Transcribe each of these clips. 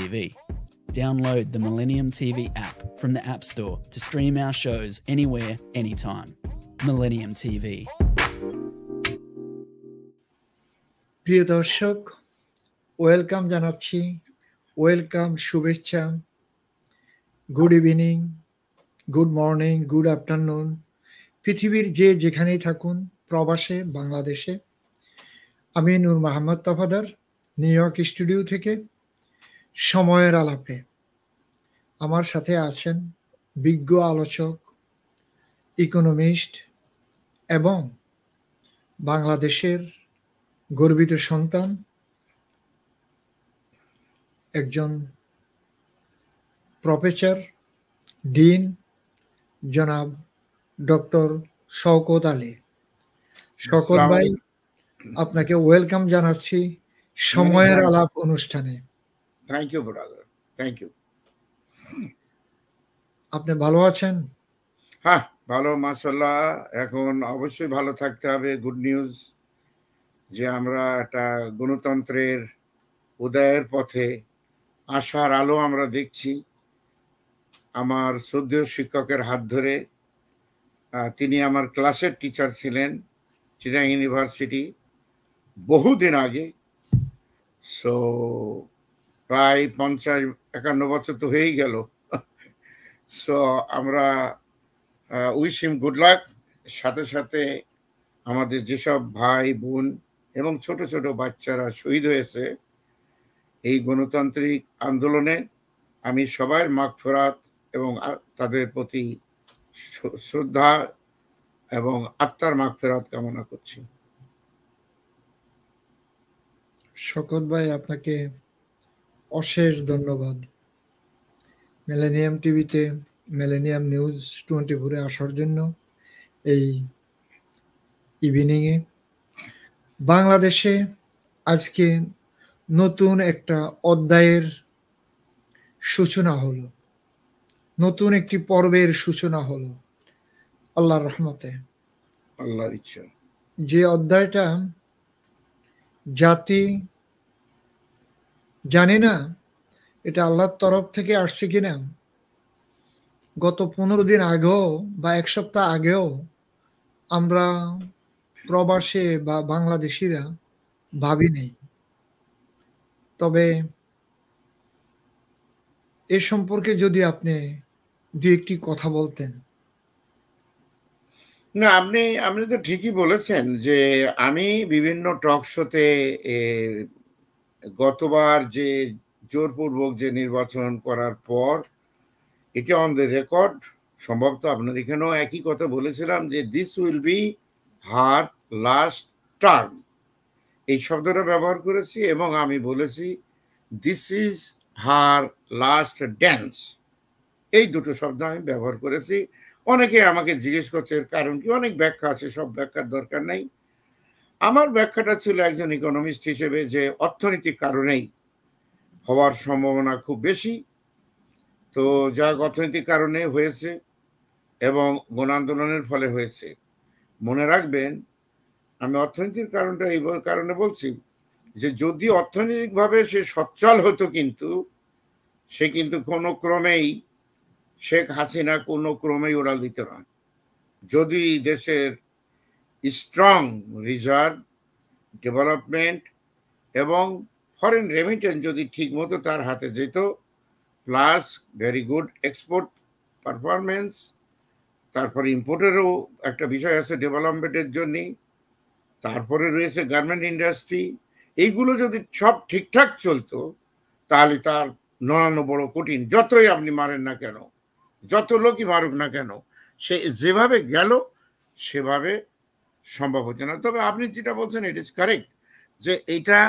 TV. Download the Millennium TV app from the App Store to stream our shows anywhere, anytime. Millennium TV. প্রিয় দর্শক, welcome জানাচ্ছি, welcome, শুভেচ্ছা, good evening, good morning, good afternoon, পৃথিবীর যে যেখানেই থাকুন, প্রবাসে, বাংলাদেশে। আমি Noor Mohammad Tafadar, New York studio থেকে সময়ের আলাপে। আমার সাথে আছেন বিজ্ঞ আলোচক, ইকোনমিস্ট এবং বাংলাদেশের গর্বিত সন্তান, একজন প্রফেসর, ডিন, জনাব ডক্টর শওকত আলী। শওকত ভাই, আপনাকে ওয়েলকাম জানাচ্ছি সময়ের আলাপ অনুষ্ঠানে। Thank you brother, thank you. আপনি ভালো আছেন? হ্যাঁ, ভালো, মাশাআল্লাহ। এখন অবশ্যই ভালো থাকতে হবে। গুড নিউজ যে আমরা একটা গণতন্ত্রের উদয়ের পথে, আশার আলো আমরা দেখছি। আমার শ্রদ্ধেয় শিক্ষকের হাত ধরে, তিনি আমার ক্লাসের টিচার ছিলেন চিটাগাং ইউনিভার্সিটি বহুদিন আগে। সো প্রায় 50-51 বছর তো হয়েই গেল। সো আমরা উইশ হিম গুড লাক। সাথে সাথে আমাদের যেসব ভাই বোন এবং ছোট ছোট বাচ্চারা শহীদ হয়েছে এই গণতান্ত্রিক আন্দোলনে, আমি সবার মাগফিরাত এবং তাদের প্রতি শ্রদ্ধা এবং আত্মার মাগফিরাত কামনা করছি। শওকত ভাই, আপনাকে অশেষ ধন্যবাদ মিলেনিয়াম টিভিতে, মিলেনিয়াম নিউজ 24-এ আসার জন্য। এই ইভিনিংয়ে বাংলাদেশে আজকে নতুন একটা অধ্যায়ের সূচনা হলো, নতুন একটি পর্বের সূচনা হলো আল্লাহর রহমতে। আল্লাহর ইচ্ছা। যে অধ্যায়টা জাতি জানে না এটা আল্লাহর তরফ থেকে আসছে কিনা, গত 15 দিন আগেও বা এক সপ্তাহ আগেও আমরা প্রবাসে বা বাংলাদেশিরা ভাবি নেই। তবে এ সম্পর্কে যদি আপনি দু একটি কথা বলতেন। না, আপনি তো ঠিকই বলেছেন যে আমি বিভিন্ন টক শোতে গতবার যে জোরপূর্বক যে নির্বাচন করার পর, এটা অন দ্য রেকর্ড, সম্ভবত আপনার এখানেও একই কথা বলেছিলাম যে this will be her last term, এই শব্দটা ব্যবহার করেছি। এবং আমি বলেছি this is her last dance, এই দুটো শব্দ আমি ব্যবহার করেছি। অনেকে আমাকে জিজ্ঞেস করছে এর কারণ কি, অনেক ব্যাখ্যা আছে, সব ব্যাখ্যার দরকার নেই। আমার ব্যাখ্যাটা ছিল একজন ইকোনমিস্ট হিসেবে যে অর্থনৈতিক কারণেই হওয়ার সম্ভাবনা খুব বেশি। তো যা অর্থনৈতিক কারণে হয়েছে এবং গণ আন্দোলনের ফলে হয়েছে। মনে রাখবেন, আমি অর্থনীতির কারণটা এই কারণে বলছি যে যদি অর্থনৈতিকভাবে সে সচ্ছল হতো, কিন্তু সে কিন্তু কোনো ক্রমেই, শেখ হাসিনা কোনো ক্রমেই ওড়াল দিত না। যদি দেশের স্ট্রং রিজার্ভ, ডেভেলপমেন্ট এবং ফরেন রেমিটেন্স যদি ঠিক মতো তার হাতে যেত, plus very good export performance, তারপরে ইম্পোর্টেরও একটা বিষয় আছে ডেভেলপমেন্টের জন্যে, তারপরে রয়েছে গার্মেন্ট ইন্ডাস্ট্রি, এইগুলো যদি সব ঠিকঠাক চলতো তাহলে তার নড়ানো বড় কঠিন। যতই আপনি মারেন না কেন, যত লোকই মারুক না কেন, সে যেভাবে গেল সেভাবে সম্ভব হচ্ছে না। তবে আপনি যেটা বলছেন ইট ইজ কারেক্ট, যে এটা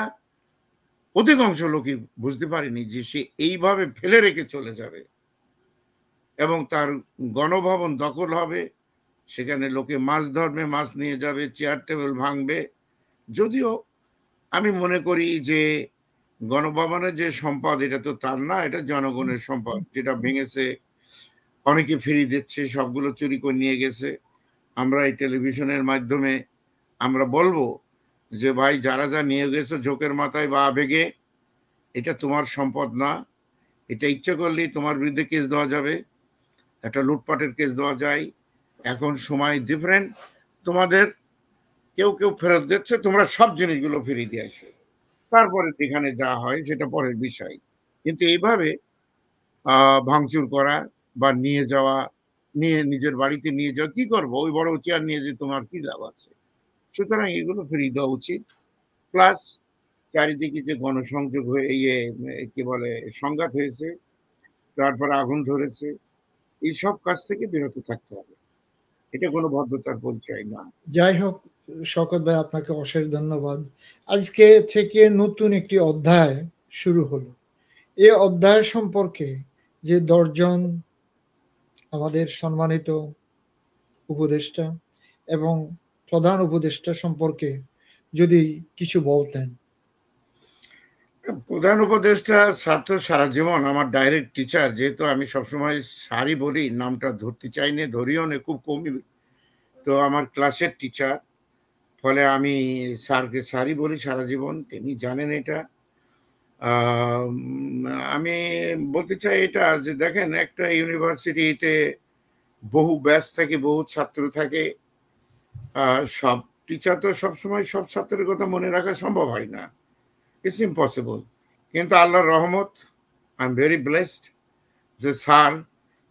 অধিকাংশ লোকই বুঝতে পারেনি যে সে এইভাবে ফেলে রেখে চলে যাবে এবং তার গণভবন দখল হবে, সেখানে লোকে মাছ ধরবে, মাছ নিয়ে যাবে, চেয়ার টেবিল ভাঙবে। যদিও আমি মনে করি যে গণভবনের যে সম্পদ, এটা তো তার না, এটা জনগণের সম্পদ, যেটা ভেঙেছে অনেকে ফিরিয়ে দিচ্ছে, সবগুলো চুরি করে নিয়ে গেছে। আমরা এই টেলিভিশনের মাধ্যমে আমরা বলবো যে ভাই, যারা যা নিয়ে গেছে ঝোঁকের মাথায় বা আবেগে, এটা তোমার সম্পদ না, এটা ইচ্ছা করলেই তোমার বিরুদ্ধে কেস দেওয়া যাবে, একটা লুটপাটের কেস দেওয়া যায়। এখন সময় ডিফারেন্ট, তোমাদের কেউ কেউ ফেরত দিচ্ছে, তোমরা সব জিনিসগুলো ফিরিয়ে দিয়ে আসো, তারপরে যেখানে যা হয় সেটা পরের বিষয়। কিন্তু এইভাবে ভাঙচুর করা বা নিয়ে যাওয়া, নিয়ে নিজের বাড়িতে নিয়ে যাওয়া, কি করবো, ওই বড় চেয়ার নিয়ে যে তোমার কি লাভ আছে? সুতরাং এগুলো ফিরিয়ে দেওয়া উচিত। প্লাস চারিদিকে যে গণসংযোগ হয়ে কি বলে সংঘাত হয়েছে, তারপর আগুন ধরেছে, এইসব কাজ থেকে বিরত থাকতে হবে। এটা কোনো ভদ্রতার পরিচয় না। যাই হোক, শওকত ভাই আপনাকে অশেষ ধন্যবাদ। আজকে থেকে নতুন একটি অধ্যায় শুরু হলো। এই অধ্যায় সম্পর্কে যে 10 জন আমাদের সম্মানিত উপদেষ্টা এবং প্রধান উপদেষ্টা সম্পর্কে যদি কিছু বলতেন। প্রধান উপদেষ্টা ছাত্র সারা জীবন আমার ডাইরেক্ট টিচার, যেহেতু আমি সবসময় স্যারই বলি, নামটা ধরতে চাইনি, ধরিও না, খুব কমই। তো আমার ক্লাসের টিচার, ফলে আমি স্যারকে স্যারই বলি সারা জীবন, তিনি জানেন এটা। আমি বলতে চাই এটা যে দেখেন, একটা ইউনিভার্সিটিতে বহু ব্যাচ থাকে, বহু ছাত্র থাকে, সব টিচার তো সবসময় সব ছাত্রের কথা মনে রাখা সম্ভব হয় না, ইটস ইম্পসিবল। কিন্তু আল্লাহর রহমত, আই এম ভেরি ব্লেসড যে স্যার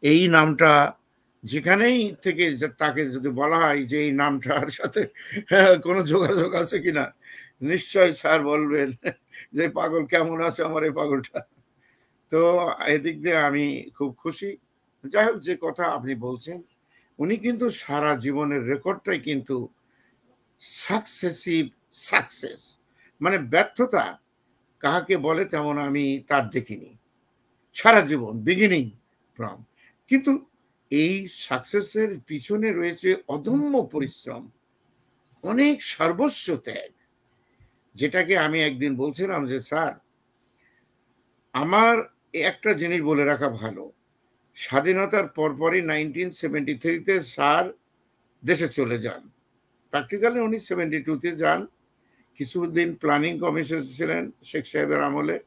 এই নামটা যেখানেই থেকে তাকে যদি বলা হয় যে এই নামটার সাথে কোনো যোগাযোগ আছে কিনা, নিশ্চয় স্যার বলবেন যে পাগল কেমন আছে আমার এই পাগলটা। তো এদিক দিয়ে আমি খুব খুশি। যাই হোক, যে কথা আপনি বলছেন, উনি কিন্তু সারা জীবনের রেকর্ডটাই কিন্তু সাকসেসিভ সাকসেস, মানে ব্যর্থতা কাহাকে বলে তেমন আমি তার দেখিনি সারা জীবন, বিগিনিং ফ্রম। কিন্তু এই সাকসেসের পিছনে রয়েছে অদম্য পরিশ্রম, অনেক সর্বস্ব ত্যাগ, যেটাকে আমি একদিন বলছিলাম যে স্যার, আমার একটা জিনিস বলে রাখা ভালো, স্বাধীনতার পরপরই 1973-তে স্যার দেশে চলে যান। প্র্যাকটিক্যালি উনি 72-তে যান, কিছুদিন প্ল্যানিং কমিশন ছিলেন শেখ সাহেবের আমলে,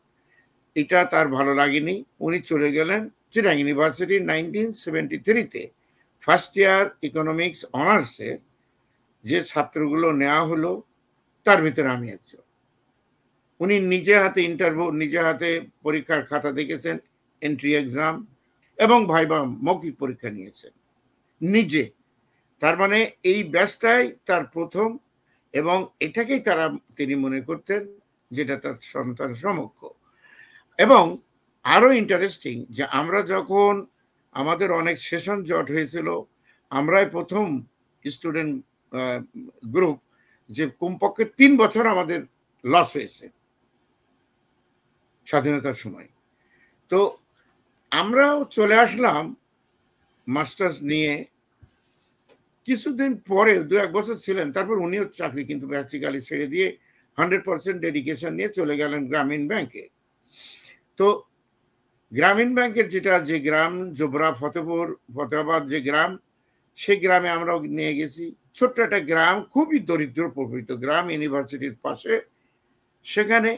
এটা তার ভালো লাগেনি, উনি চলে গেলেন চিটাগাং ইউনিভার্সিটি 1973-তে। ফার্স্ট ইয়ার ইকোনমিক্স অনার্সে যে ছাত্রগুলো নেওয়া হলো, তার ভিতরে আমি একজন। উনি নিজে হাতে ইন্টারভিউ, নিজে হাতে পরীক্ষার খাতা দেখেছেন, এন্ট্রি এক্সাম এবং ভাইবা মৌখিক পরীক্ষা নিয়েছেন নিজে। তার মানে এই ব্যাচটাই তার প্রথম, এবং এটাকেই তিনি মনে করতেন যেটা তার সন্তান সমক্ষ। এবং আরো ইন্টারেস্টিং যে আমরা যখন, আমাদের অনেক সেশন জট হয়েছিল, আমরাই প্রথম স্টুডেন্ট গ্রুপ যে কমপক্ষে 3 বছর আমাদের লস হয়েছে স্বাধীনতার সময়। তো আমরাও চলে আসলাম মাস্টার্স নিয়ে। কিছুদিন পরে 2-1 বছর ছিলেন, তারপর উনিও চাকরি কিন্তু প্র্যাকটিক্যালি ছেড়ে দিয়ে 100% ডেডিকেশন নিয়ে চলে গেলেন গ্রামীণ ব্যাংকে। তো গ্রামীণ ব্যাংকের যে গ্রাম জোবরা ফতেহাবাদ যে গ্রাম, সেই গ্রামে আমরাও নিয়ে গেছি। ছোট্ট একটা গ্রাম, খুবই দরিদ্র প্রকৃত গ্রাম, ইউনিভার্সিটির পাশে। সেখানে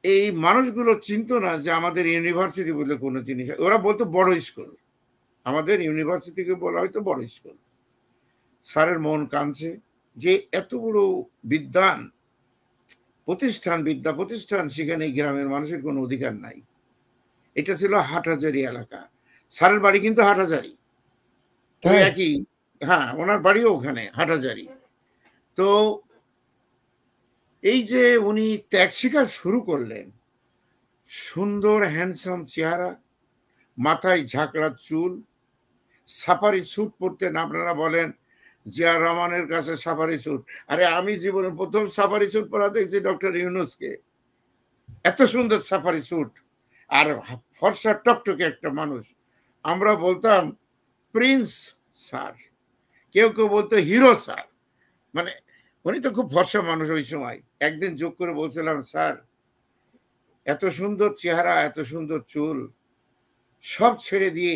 এই মানুষগুলো চিনতো না যে আমাদের ইউনিভার্সিটি বলে কোনো জিনিস, ওরা বলতো বড় স্কুল, আমাদের ইউনিভার্সিটিকে বলা হয়তো বড় স্কুল। স্যারের মন কাঁদছে যে এত বড় বিদ্যা প্রতিষ্ঠান, সেখানে গ্রামের মানুষের কোনো অধিকার নাই। এটা ছিল হাটহাজারি এলাকা, স্যারের বাড়ি কিন্তু হাটহাজারি, তো একই, হ্যাঁ ওনার বাড়িও ওখানে হাটহাজারি। তো এই যে উনি ত্যাগ স্বীকার শুরু করলেন, সুন্দর হ্যান্ডসাম চেহারা, মাথায় ঝাঁকড়া চুল, সাফারি স্যুট পরতেন। আপনারা বলেন জিয়া রহমানের কাছে সাফারি স্যুট, আরে আমি জীবনের প্রথম সাফারি স্যুট পরা দেখছি ডক্টর ইউনূসকে, এত সুন্দর সাফারি স্যুট, আর ফর্সা টকটকে একটা মানুষ। আমরা বলতাম প্রিন্স স্যার, কেউ কেউ বলতো হিরো স্যার, মানে উনি তো খুব ফর্সা মানুষ ওই সময়। একদিন যোগ করে বলছিলাম, স্যার এত সুন্দর চেহারা, এত সুন্দর চুল, সব ছেড়ে দিয়ে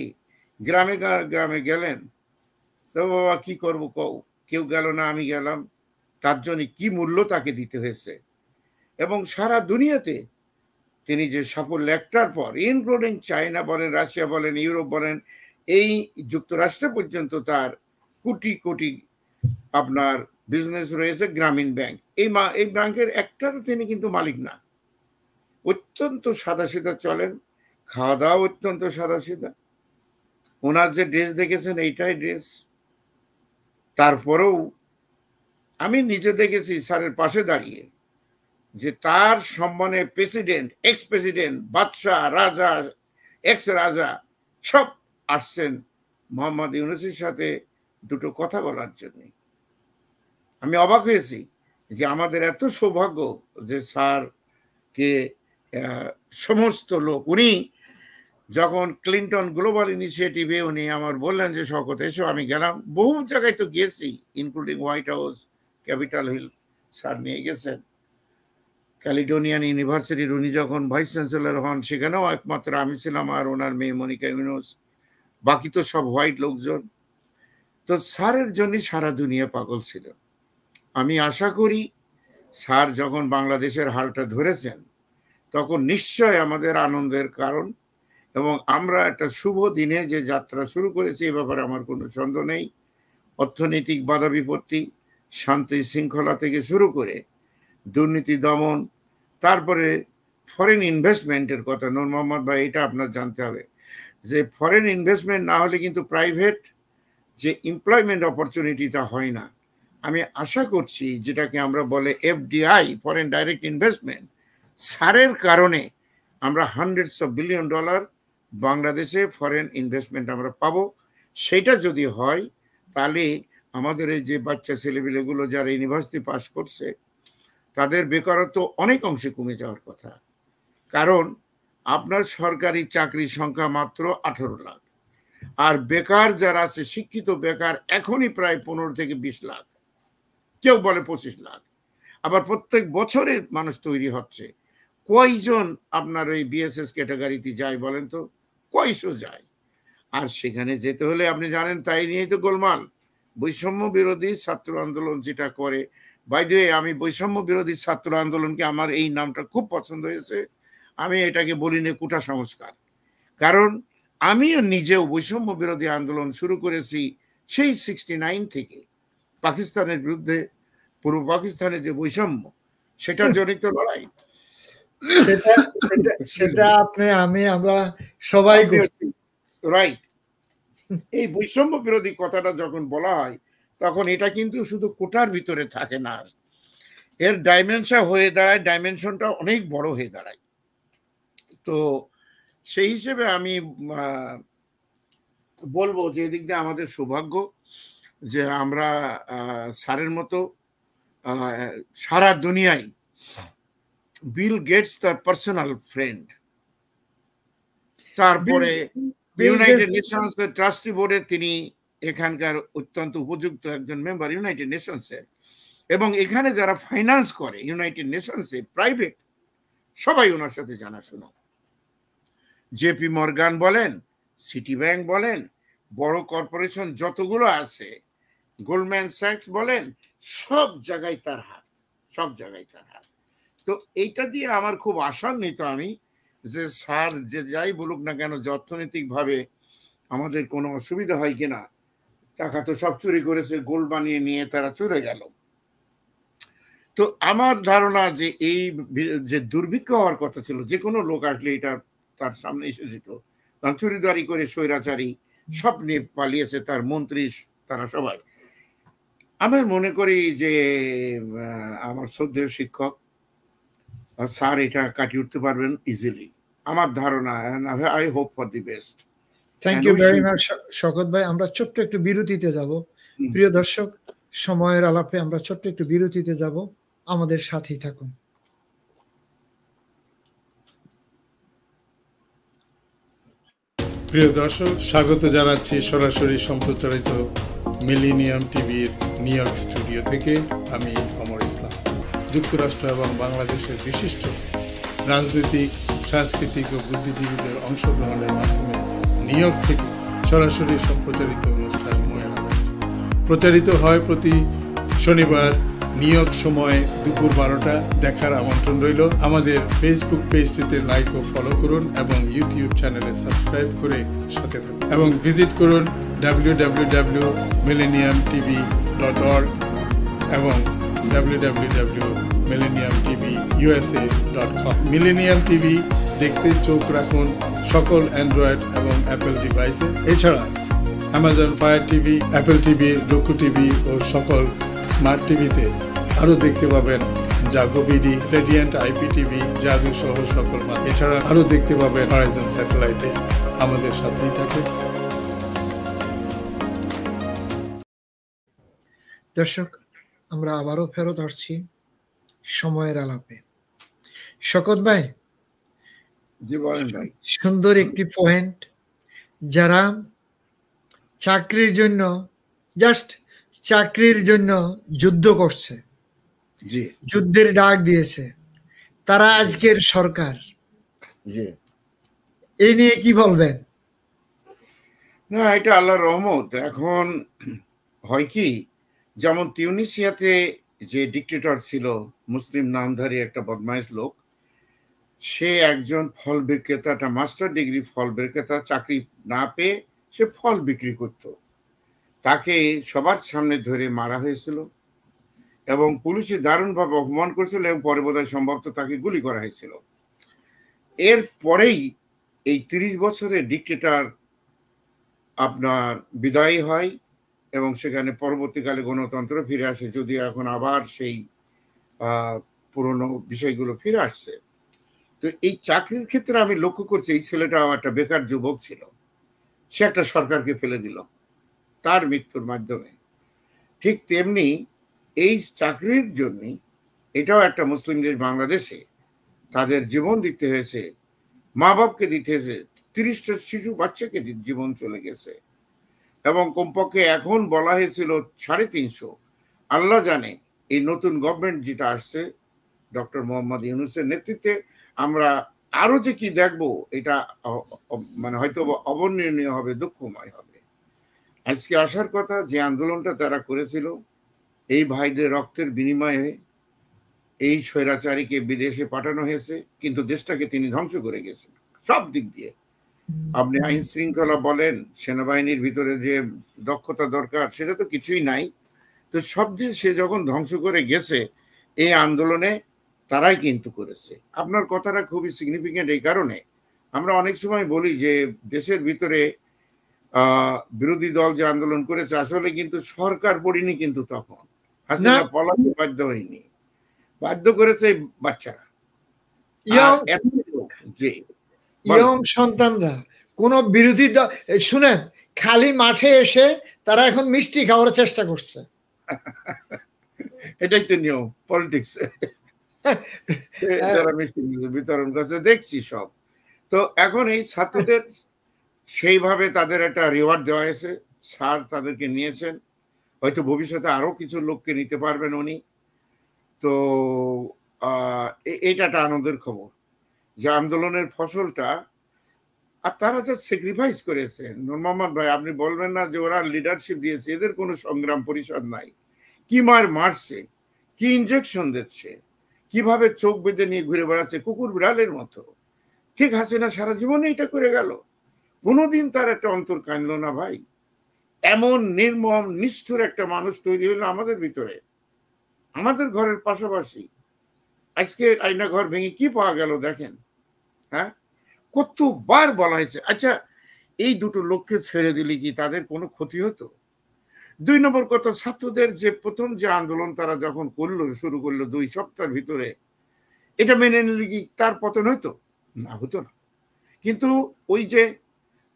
গ্রামে গেলেন, তো বাবা কি করবো কও, কেউ গেল না, আমি গেলাম। তার জন্য কি মূল্য তাকে দিতে হয়েছে, এবং সারা দুনিয়াতে তিনি যে সাফল্য একটার পর, ইনক্লুডিং চায়না বলেন, রাশিয়া বলেন, ইউরোপ বলেন, এই যুক্তরাষ্ট্র পর্যন্ত তার কোটি কোটি আপনার বিজনেস রয়েছে। গ্রামীণ ব্যাংক, এই ব্যাংকের একটারও তিনি কিন্তু মালিক না। অত্যন্ত সাদাসিধা চলেন, খাওয়া দাওয়া অত্যন্ত সাদাসিধা। ওনার যে ড্রেস দেখেছেন এইটাই ড্রেস। তারপরেও আমি নিজে দেখেছি স্যারের পাশে দাঁড়িয়ে যে তার সম্মানে প্রেসিডেন্ট, এক্স প্রেসিডেন্ট, বাদশাহ, রাজা, এক্স রাজা সব আসছেন মোহাম্মদ ইউনূসের সাথে দুটো কথা বলার জন্য। আমি অবাক হয়েছি যে আমাদের এত সৌভাগ্য যে স্যারকে সমস্ত লোক, উনি যখন ক্লিন্টন গ্লোবাল ইনিশিয়েটিভে উনি আমার বললেন যে শওকত এসো, আমি গেলাম। বহু জায়গায় তো গিয়েছি, including White House, Capitol Hill sir নিয়ে গেছেন। ক্যালিডোনিয়ান ইউনিভার্সিটির উনি যখন ভাইস চ্যান্সেলর হন সেখানেও একমাত্র আমি ছিলাম আর ওনার মেয়ে মনিকা ইউনুস, বাকি তো সব হোয়াইট লোকজন। তো স্যারের জন্য সারা দুনিয়া পাগল ছিল। আমি আশা করি স্যার যখন বাংলাদেশের হালটা ধরেছেন তখন নিশ্চয় আমাদের আনন্দের কারণ, এবং আমরা একটা শুভ দিনে যে যাত্রা শুরু করেছি এ ব্যাপারে আমার কোনো সন্দেহ নেই। অর্থনৈতিক বাধা বিপত্তি, শান্তি শৃঙ্খলা থেকে শুরু করে দুর্নীতি দমন, তারপরে ফরেন ইনভেস্টমেন্টের কথা। নূর মোহাম্মদ ভাই, এটা আপনার জানতে হবে যে ফরেন ইনভেস্টমেন্ট না হলে কিন্তু প্রাইভেট যে এমপ্লয়মেন্ট অপরচুনিটিটা হয় না। আমি আশা করছি যেটাকে আমরা বলে এফডিআই, ফরেন ডাইরেক্ট ইনভেস্টমেন্ট, স্যারের কারণে আমরা হান্ড্রেডস অফ বিলিয়ন ডলার বাংলাদেশে ফরেন ইনভেস্টমেন্ট আমরা পাবো। সেটা যদি হয় তাহলে আমাদের এই যে বাচ্চা ছেলেপিলেগুলো যারা ইউনিভার্সিটি পাস করছে তাদের বেকারত্ব অনেক অংশে কমে যাওয়ার কথা। কারণ আপনার সরকারি চাকরির সংখ্যা মাত্র 18 লাখ, আর বেকার যারা আছে, শিক্ষিত বেকার এখনই প্রায় 15 থেকে 20 লাখ, কেউ বলে 25 লাখ। আবার প্রত্যেক বছরে মানুষ তৈরি হচ্ছে। কয়জন আপনার ওই বিএসএস ক্যাটাগরিতে যায় বলেন তো? কয়শো যায়। আর সেখানে যেতে হলে আপনি জানেন, তাই নিয়েই তো গোলমাল। বৈষম্য বিরোধী ছাত্র আন্দোলন যেটা করে, বাই দ্য ওয়ে আমি বৈষম্য বিরোধী ছাত্র আন্দোলনকে, আমার এই নামটা খুব পছন্দ হয়েছে। আমি এটাকে বলি না কোটা সংস্কার, কারণ আমিও নিজেও বৈষম্য বিরোধী আন্দোলন শুরু করেছি সেই 69 থেকে। পাকিস্তানের বিরুদ্ধে, পূর্ব পাকিস্তানের যে বৈষম্য, সেটার জনিত লড়াই, সেটা আপনি আমি আমরা সবাই করছি, রাইট। এই বৈষম্য বিরোধী কথাটা যখন বলা হয় তখন এটা কিন্তু শুধু কোটার ভিতরে থাকে না, এর ডাইমেনশনটা অনেক বড় হয়ে দাঁড়ায়। তো সেই হিসেবে আমি বলবো যে এদিক দিয়ে আমাদের সৌভাগ্য যে আমরা স্যারের মতো সারা দুনিয়ায়, বিল গেটস তার পার্সোনাল ফ্রেন্ড, তারপরে ইউনাইটেড নেশনস এর ট্রাস্টি বোর্ডে তিনি এখানকার অত্যন্ত উপযুক্ত একজন মেম্বার ইউনাইটেড নেশনস এর, এবং এখানে যারা ফাইন্যান্স করে ইউনাইটেড নেশনস এর প্রাইভেট, সবাই ওনার সাথে জানাশোনা। জেপি মর্গান বলেন, সিটি ব্যাংক বলেন, বড় কর্পোরেশন যতগুলো আছে, গোল্ডম্যান স্যাক্স বলেন, সব জায়গায় তার হাত, সব জায়গায় তার হাত। তো এইটা দিয়ে আমার খুব আশান্বিত আমি যে স্যার যে যাই বলুক না কেন, যে অর্থনৈতিকভাবে আমাদের কোনো অসুবিধা হয় কিনা, টাকা তো সব চুরি করেছে, গোল্ড বানিয়ে নিয়ে তারা চলে গেল। তো আমার ধারণা যে এই যে দুর্ভিক্ষ হওয়ার কথা ছিল, যে কোনো লোক আসলে এটা তার সামনে এসে যেত, কারণ চুরিদারি করে স্বৈরাচারী সব নিয়ে পালিয়েছে, তার মন্ত্রী তারা সবাই। আমি মনে করি যে আমার শ্রদ্ধেয় শিক্ষক স্যার এটা কাটিয়ে উঠতে পারবেন ইজিলি, আমার ধারণা। I hope for the best. Thank you very much Shawkat ভাই। আমরা ছোট্ট একটু বিরতিতে যাব। প্রিয় দর্শক, সময়ের আলাপে আমরা ছোট্ট একটু বিরতিতে যাব, আমাদের সাথেই থাকুন। প্রিয় দর্শক, স্বাগত জানাচ্ছি সরাসরি সম্প্রচারিত মিলেনিয়াম টিভির নিউ ইয়র্ক স্টুডিও থেকে। আমি অমর ইসলাম। যুক্তরাষ্ট্র এবং বাংলাদেশের বিশিষ্ট রাজনৈতিক, সাংস্কৃতিক ও বুদ্ধিজীবীদের অংশগ্রহণের মাধ্যমে নিউ ইয়র্ক থেকে সরাসরি সম্প্রচারিত অনুষ্ঠান প্রচারিত হয় প্রতি শনিবার নিউ ইয়র্ক সময় দুপুর 12টা দেখার আমন্ত্রণ রইল। আমাদের ফেসবুক পেজটিতে লাইক ও ফলো করুন এবং ইউটিউব চ্যানেলে সাবস্ক্রাইব করে সাথে থাকুন এবং ভিজিট করুন www.millenniumtv.org এবং www.millenniumtvusa.com। মিলেনিয়াম টিভি দেখতে চোখ রাখুন সকল অ্যান্ড্রয়েড এবং অ্যাপল ডিভাইসে। এছাড়া Amazon Fire TV, Apple TV, roku TV ও সকল স্মার্ট টিভিতে আরো দেখতে পাবেন জাগো বিডি, রেডিয়েন্ট আইপিটিভি, জাদু সহ সকল মাধ্যম। এছাড়া আরো দেখতে পাবেন হরাইজন স্যাটেলাইটে। আমাদের সাথেই থাকে। দর্শক, আমরা আবারও ফেরত আসছি সময়ের আলাপে। শকত ভাই, জি বলেন ভাই। সুন্দর একটি পয়েন্ট। যারা চাকরির জন্য, জাস্ট চাকরির জন্য যুদ্ধ করছে, জি যুদ্ধের ডাক দিয়েছে, তারা আজকের সরকার, জি এই নিয়ে কি বলবেন? না, এটা আল্লাহর রহমত। এখন হয় কি, যেমন তিউনিসিয়াতে যে ডিক্টেটর ছিল, মুসলিম নামধারী একটা বদমাইশ লোক, সে একজন ফল বিক্রেতা, একটা মাস্টার ডিগ্রি ফল বিক্রেতা, চাকরি না পেয়ে সে ফল বিক্রি করত। তাকে সবার সামনে ধরে মারা হয়েছিল এবং পুলিশে দারুণভাবে অপমান করেছিল এবং পরে বোধহয় সম্ভবত তাকে গুলি করা হয়েছিল। এর পরেই এই 30 বছরের ডিক্টেটর আপনার বিদায়ী হয় এবং সেখানে পরবর্তীকালে গণতন্ত্র ফিরে আসে, যদিও এখন আবার সেই পুরনো বিষয়গুলো ফিরে আসছে। তো এই চাকরির ক্ষেত্রে আমি লক্ষ্য করছি, এই ছেলেটাও একটা বেকার যুবক ছিল, সে একটা সরকারকে ফেলে দিল তার মৃত্যুর মাধ্যমে। ঠিক তেমনি এই চাকরির জন্য এটাও একটা মুসলিমদের বাংলাদেশে তাদের জীবন দিতে হয়েছে, মা বাপকে দিতে হয়েছে, 30টা শিশু বাচ্চাকে জীবন চলে গেছে এবং কমপক্ষে এখন বলা হয়েছিল 350। আল্লাহ জানে এই নতুন গভর্নমেন্ট যেটা আসছে ডক্টর মোহাম্মদ ইউনূসের নেতৃত্বে আমরা আরো যে কি দেখবো, এটা মানে হয়তো অবর্ণনীয় হবে, দুঃখময় হবে। আজকে আসার কথা যে আন্দোলনটা তারা করেছিল, এই ভাইদের রক্তের বিনিময়ে এই স্বৈরাচারীকে বিদেশে পাঠানো হয়েছে, কিন্তু দেশটাকে তিনি ধ্বংস করে গেছেন সব দিক দিয়ে। আপনি আইন শৃঙ্খলা বলেন, সেনাবাহিনীর ভিতরে যে দক্ষতা দরকার সেটা তো কিছুই নাই। তো সব দিক সে যখন ধ্বংস করে গেছে, এই আন্দোলনে তারাই কিন্তু করেছে। আপনার কথাটা খুবই সিগনিফিকেন্ট এই কারণে, আমরা অনেক সময় বলি যে দেশের ভিতরে বিরোধী দল যে আন্দোলন করেছে, আসলে কিন্তু সরকার পড়িনি, কিন্তু তখন হাসিনা পলাতে বাধ্য হয়নি, বাধ্য করেছে বাচ্চারা, ইয়ং সন্তানরা। কোন বিরোধী দল, শুনেন, খালি মাঠে এসে তারা এখন মিষ্টি খাওয়ার চেষ্টা করছে। এটাই তো নিয়ম পলিটিক্স, যারা মিষ্টি বিতরণ করছে দেখছি সব। তো এখন এই ছাত্রদের সেইভাবে তাদের একটা রিওয়ার্ড দেওয়া হয়েছে, স্যার তাদেরকে নিয়েছেন, হয়তো ভবিষ্যতে আরো কিছু লোককে নিতে পারবেন উনি। তো এটা একটা আনন্দের খবর যে আন্দোলনের ফসলটা, আর তারা যা স্যাক্রিফাইস করেছে। নূর মোহাম্মদ ভাই, আপনি বলবেন না যে ওরা লিডারশিপ দিয়েছে, এদের কোনো সংগ্রাম পরিষদ নাই। কি মারছে, কি ইনজেকশন দিচ্ছে, কিভাবে চোখ বেঁধে নিয়ে ঘুরে বেড়াচ্ছে কুকুর বিড়ালের মতো। ঠিক হাসিনা সারা জীবনে এটা করে গেল, কোনোদিন তার একটা অন্তর কাঁদল না ভাই। এমন নির্মম নিষ্ঠুর একটা মানুষ তৈরি হলো আমাদের ভিতরে, আমাদের ঘরের পাশাপাশি। আজকে আয়না ঘর ভেঙে কি পাওয়া গেল দেখেন। হ্যাঁ, কতবার বলা হয়েছে। আচ্ছা, এই দুটো লোককে ছেড়ে দিলে কি তাদের কোনো ক্ষতি হতো? 2 নম্বর কথা, ছাত্রদের যে প্রথম যে আন্দোলন তারা যখন শুরু করলো 2 সপ্তাহের ভিতরে, এটা মেনে নিলে কি তার পতন হতো? না, হতো না। কিন্তু ওই যে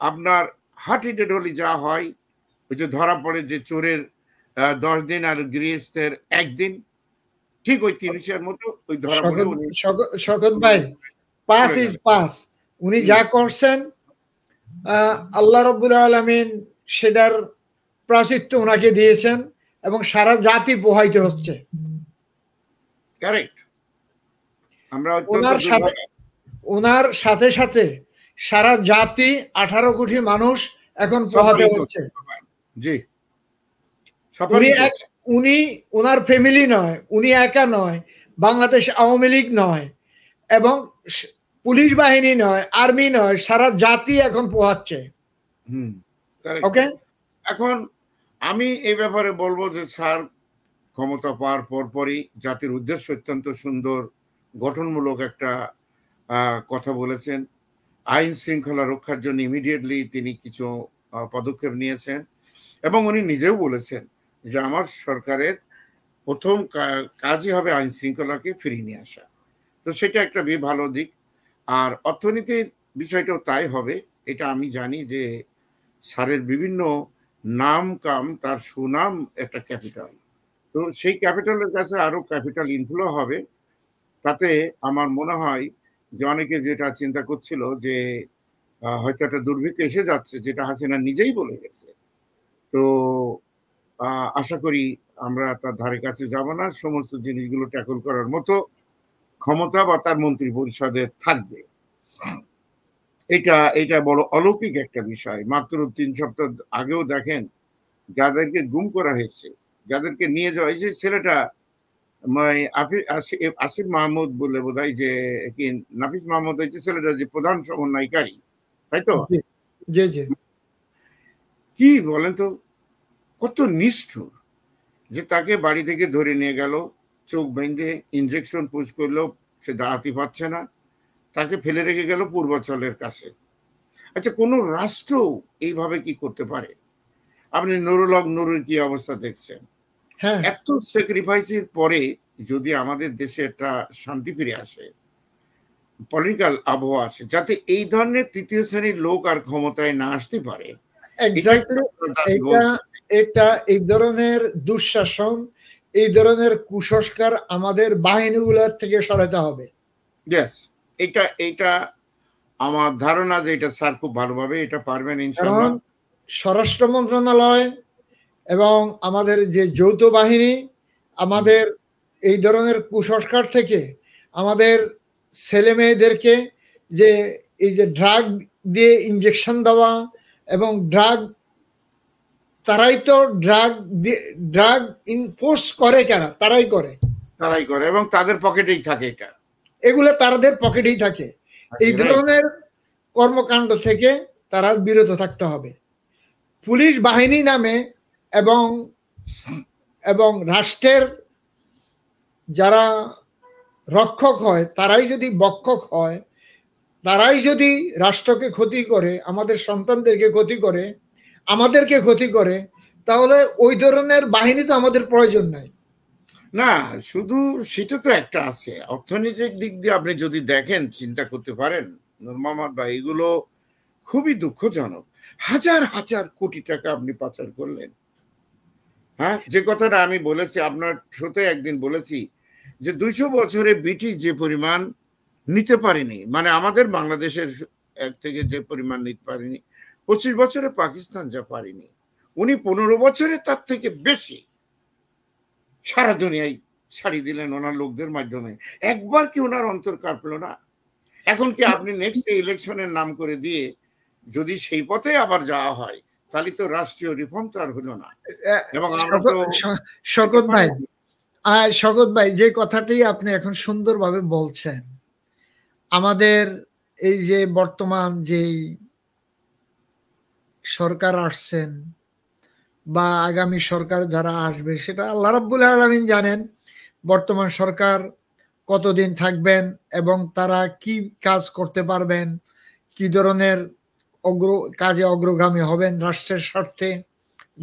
আপনার হার্ট হিটেড হলে যা হয়, ওই যে ধরা পড়ে যে চোরের 10 দিন আর গৃহস্থের 1 দিন, ঠিক ওই তিউনিসিয়ার মতো ওই ধরা পড়ে। শকত ভাই, পাস ইজ পাস। উনি যা করছেন আল্লাহ রাব্বুল আলামিন সেটার প্রায়শ্চিত্ত ওনাকে দিয়েছেন এবং সারা জাতি প্রভাবিত হচ্ছে। কারেক্ট। আমরা ওনার সাথে সাথে সারা জাতি 18 কোটি মানুষ এখন প্রভাবিত হচ্ছে। জি, উনি ওনার ফ্যামিলি নয়, উনি একা নয়, বাংলাদেশ আওয়ামী লীগ নয়, এবং পুলিশ বাহিনী নয়, আর্মি নয়, সারা জাতি এখন পোহাচ্ছে। ওকে, এখন আমি এই ব্যাপারে বলবো যে স্যার ক্ষমতা পাওয়ার পরপরই জাতির উদ্দেশ্য অত্যন্ত সুন্দর গঠনমূলক একটা কথা বলেছেন। আইন শৃঙ্খলা রক্ষার জন্য ইমিডিয়েটলি তিনি কিছু পদক্ষেপ নিয়েছেন, এবং উনি নিজেও বলেছেন যে আমার সরকারের প্রথম কাজই হবে আইন শৃঙ্খলাকে ফিরিয়ে নিয়ে আসা। তো সেটা একটা ভালো দিক। আর অর্থনীতির বিষয়টাও তাই হবে, এটা আমি জানি যে স্যারের বিভিন্ন নাম কাম, তার সুনাম একটা ক্যাপিটাল, তো সেই ক্যাপিটালের কাছে আরো ক্যাপিটাল ইনফ্লো হবে। তাতে আমার মনে হয় যে অনেকে যেটা চিন্তা করছিল যে হয়তো একটা দুর্ভিক্ষ এসে যাচ্ছে, যেটা হাসিনা নিজেই বলে গেছে, তো আশা করি আমরা তার ধারে কাছে যাব না। সমস্ত জিনিসগুলো ট্যাকল করার মতো ক্ষমতা বা তার মন্ত্রী পরিষদের থাকবে। এটা বড় অলৌকিক একটা বিষয়। মাত্র 3 সপ্তাহ আগেও দেখেন যাদেরকে গুম করা হয়েছে, যাদেরকে নিয়ে যাওয়া, এই যে ছেলেটা আসিফ মাহমুদ বলে বোধহয়, যে কি নাফিস মাহমুদ হয়েছে ছেলেটা, যে প্রধান সমন্বয়কারী, তাই তো? জি জি। কি বলেন তো, কত নিষ্ঠুর যে তাকে বাড়ি থেকে ধরে নিয়ে গেল, চোখ বেঁধে ইনজেকশন পুশ করলো, সে দাঁড়াতে পারছে না, তাকে ফেলে রেখে গেল পূর্বাচলের কাছে। আচ্ছা, কোন রাষ্ট্র এইভাবে কি করতে পারে? আপনি নুরুল হক নুরুর কি অবস্থা দেখছেন। এত স্যাক্রিফাইসের পরে যদি আমাদের দেশে একটা শান্তি ফিরে আসে, পলিটিক্যাল আবহাওয়া আসে, যাতে এই ধরনের তৃতীয় শ্রেণীর লোক আর ক্ষমতায় না আসতে পারে। এটা এই ধরনের দুঃশাসন, এই ধরনের কুসংস্কার আমাদের বাহিনীগুলোর থেকে সরাতে হবে। এটা আমার ধারণা যে এটা স্যার খুব ভালোভাবে এটা পারবেন ইনশাআল্লাহ। স্বরাষ্ট্র মন্ত্রণালয় এবং আমাদের যে যৌথ বাহিনী আমাদের এই ধরনের কুসংস্কার থেকে আমাদের ছেলে মেয়েদেরকে, যে এই যে ড্রাগ দিয়ে ইনজেকশন দেওয়া এবং তারাই তো ড্রাগ ইনফোর্স করে, কেনা তারাই করে এবং তাদের পকেটেই থাকে, এটা এগুলো তাদের পকেটেই থাকে। এই ধরনের কর্মকাণ্ড থেকে তারা বিরত থাকতে হবে। পুলিশ বাহিনী নামে এবং রাষ্ট্রের যারা রক্ষক হয় তারাই যদি বক্ষক হয়, তারাই যদি রাষ্ট্রকে ক্ষতি করে, আমাদের সন্তানদেরকে ক্ষতি করে, আমাদেরকে ক্ষতি করে, তাহলে ওই ধরনের বাহিনী তো আমাদের প্রয়োজন নাই। না, শুধু সেটা তো একটা আছে, অর্থনৈতিক দিক দিয়ে আপনি যদি দেখেন, চিন্তা করতে পারেন নূর মোহাম্মদ ভাই, এগুলো খুবই দুঃখজনক। হাজার হাজার কোটি টাকা আপনি পাচার করলেন। হ্যাঁ, যে কথাটা আমি বলেছি আপনার সাথে একদিন বলেছি, যে 200 বছরে ব্রিটিশ যে পরিমাণ নিতে পারেনি, মানে আমাদের বাংলাদেশের থেকে যে পরিমাণ নিতে পারেনি, 25 বছরে পাকিস্তান যা পারেনি, উনি 15 বছরে তার থেকে বেশি সারা দুনিয়ায় ছাড়ি দিলেন ওনার লোকদের মাধ্যমে। একবার কি ওনার অন্তর কাঁপলো না? এখন কি আপনি নেক্সট ইলেকশনের নাম করে দিয়ে যদি সেই পথে আবার যাওয়া হয়, তাহলে তো রাষ্ট্রীয় রিফর্ম তো আর হলো না। এবং শকত ভাই, যে কথাটি আপনি এখন সুন্দরভাবে বলছেন, আমাদের এই যে বর্তমান যে সরকার আসছেন বা আগামী সরকার যারা আসবে, সেটা আল্লাহ রাব্বুল আলামিন জানেন বর্তমান সরকার কতদিন থাকবেন এবং তারা কি কাজ করতে পারবেন, কি ধরনের কাজে অগ্রগামী হবেন রাষ্ট্রের স্বার্থে,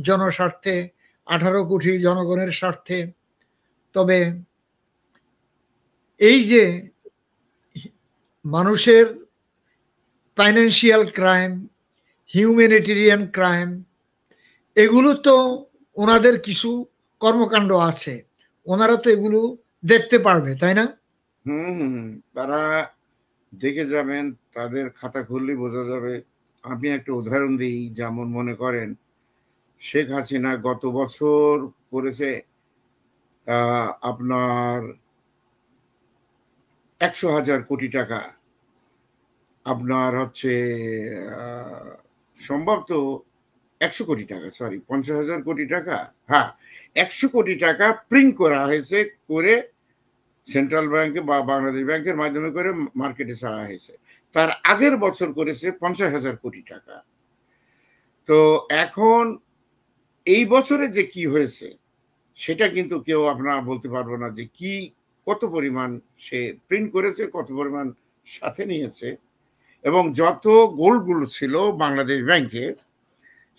জনস্বার্থে, 18 কোটি জনগণের স্বার্থে। তবে এই যে মানুষের ফাইন্যান্সিয়াল ক্রাইম, হিউম্যানিটেরিয়ান ক্রাইম, এগুলো তো ওনাদের কিছু কর্মকাণ্ড আছে, ওনারা তো এগুলো দেখতে পারবে, তাই না? তারা দেখে যাবেন, তাদের খাতা খুললেই বোঝা যাবে। আমি একটা উদাহরণ দিই, যেমন মনে করেন শেখ হাসিনা গত বছর করেছে আপনার 100,000 কোটি টাকা, আপনার হচ্ছে সম্ভবত 100 কোটি টাকা, সরি 50,000 কোটি টাকা, হ্যাঁ 100 কোটি টাকা প্রিন্ট করা হয়েছে, করে সেন্ট্রাল ব্যাংকে বা বাংলাদেশ ব্যাংকের মাধ্যমে করে মার্কেটে ছাড়া হয়েছে। তার আগের বছর করেছে 50,000 কোটি টাকা। তো এখন এই বছরে যে কি হয়েছে সেটা কিন্তু কেউ আপনারা বলতে পারবো না, যে কি কত পরিমাণ সে প্রিন্ট করেছে, কত পরিমাণ সাথে নিয়েছে। এবং যত গোল্ডগুলো ছিল বাংলাদেশ ব্যাংকে,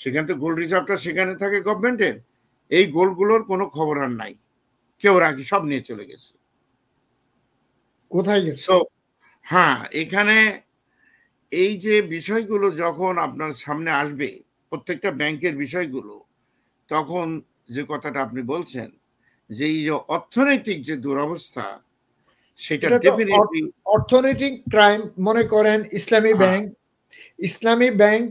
সেখানে তো গোল্ড রিজার্ভটা সেখানে থাকে গভর্নমেন্টের, এই গোল্ডগুলোর কোনো খবর আর নাই, কেউ রাখি, সব নিয়ে চলে গেছে। কোথায় গেছে? হ্যাঁ, এখানে এই যে বিষয়গুলো যখন আপনার সামনে আসবে, প্রত্যেকটা ব্যাংকের বিষয়গুলো, তখন যে কথাটা আপনি বলছেন যে এই যে অর্থনৈতিক যে দুরবস্থা, সেটা ডেফিনেটলি অর্থনৈতিক ক্রাইম। মনে করেন ইসলামী ব্যাংক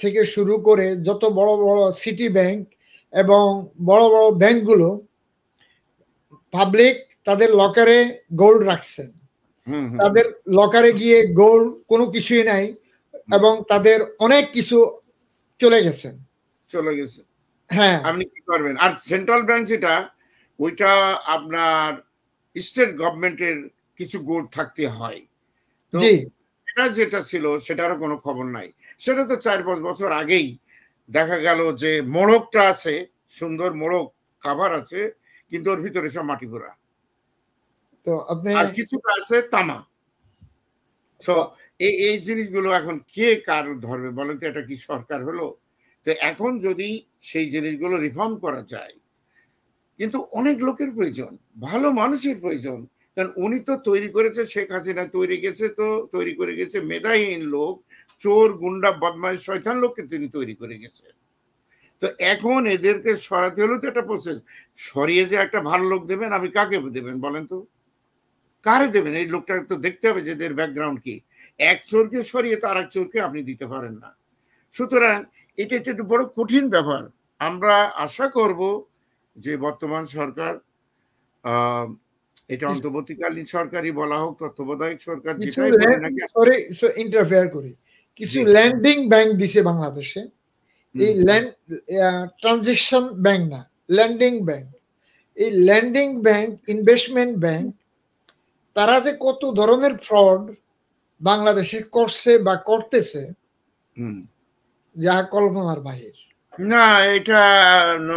থেকে শুরু করে যত বড় বড় সিটি ব্যাংক এবং বড় বড় ব্যাংকগুলো পাবলিক তাদের লকারে গোল্ড রাখছেন, তাদের লকারে গিয়ে গোল্ড কোনো কিছুই নাই, এবং তাদের অনেক কিছু চলে গেছে। হ্যাঁ, আপনি কি করবেন? আর সেন্ট্রাল ব্যাংক যেটা, ওইটা আপনার স্টেট গভর্নমেন্টের কিছু গোল্ড থাকতে হয়। তো এটা যেটা ছিল সেটারও কোনো খবর নাই। সেটা তো 4-5 বছর আগেই দেখা গেল যে মোড়কটা আছে, সুন্দর মোড়ক কাভার আছে, কিন্তু ওর ভিতরে সব মাটি ভরা, তো আপনি আর কিছুটা আছে তামা। সো এই জিনিসগুলো এখন কে কার ধরবে বলেন তো? এটা কি সরকার হলো? তো এখন যদি সেই জিনিসগুলো রিফর্ম করা যায়, কিন্তু অনেক লোকের প্রয়োজন, ভালো মানুষের প্রয়োজন। কারণ উনি তো তৈরি করেছে, শেখ হাসিনা তৈরি করে গেছে মেধাহীন লোক, চোর, গুন্ডা, বদমাইশ, শয়তান লোককে তিনি তৈরি করে গেছে। তো এখন এদেরকে সরাতে হলেও তো একটা প্রসেস। সরিয়ে যে একটা ভালো লোক দেবেন, আপনি কাকে দেবেন বলেন তো? কারে দেবেন? এই লোকটা তো দেখতে হবে যে এদের ব্যাকগ্রাউন্ড কি। এক চোরকে সরিয়ে তো আর এক চোরকে আপনি দিতে পারেন না। সুতরাং এটা একটু বড় কঠিন ব্যাপার। আমরা আশা করব যে বর্তমান সরকার, এটা অন্তর্বর্তীকালীন সরকারই বলা হোক, তত্ত্বাবধায়ক সরকার, যেটাই বলে নাকি, ইন্টারফেয়ার করি, কিছু ল্যান্ডিং ব্যাংক দিছে বাংলাদেশে। এই ট্রানজেকশন ব্যাংক না, ল্যান্ডিং ব্যাংক। এই ল্যান্ডিং ব্যাংক, ইনভেস্টমেন্ট ব্যাংক, তারা যে কত ধরনের ফ্রড বাংলাদেশে করছে বা করতেছে, যা কল্পনার বাহির। না, এটা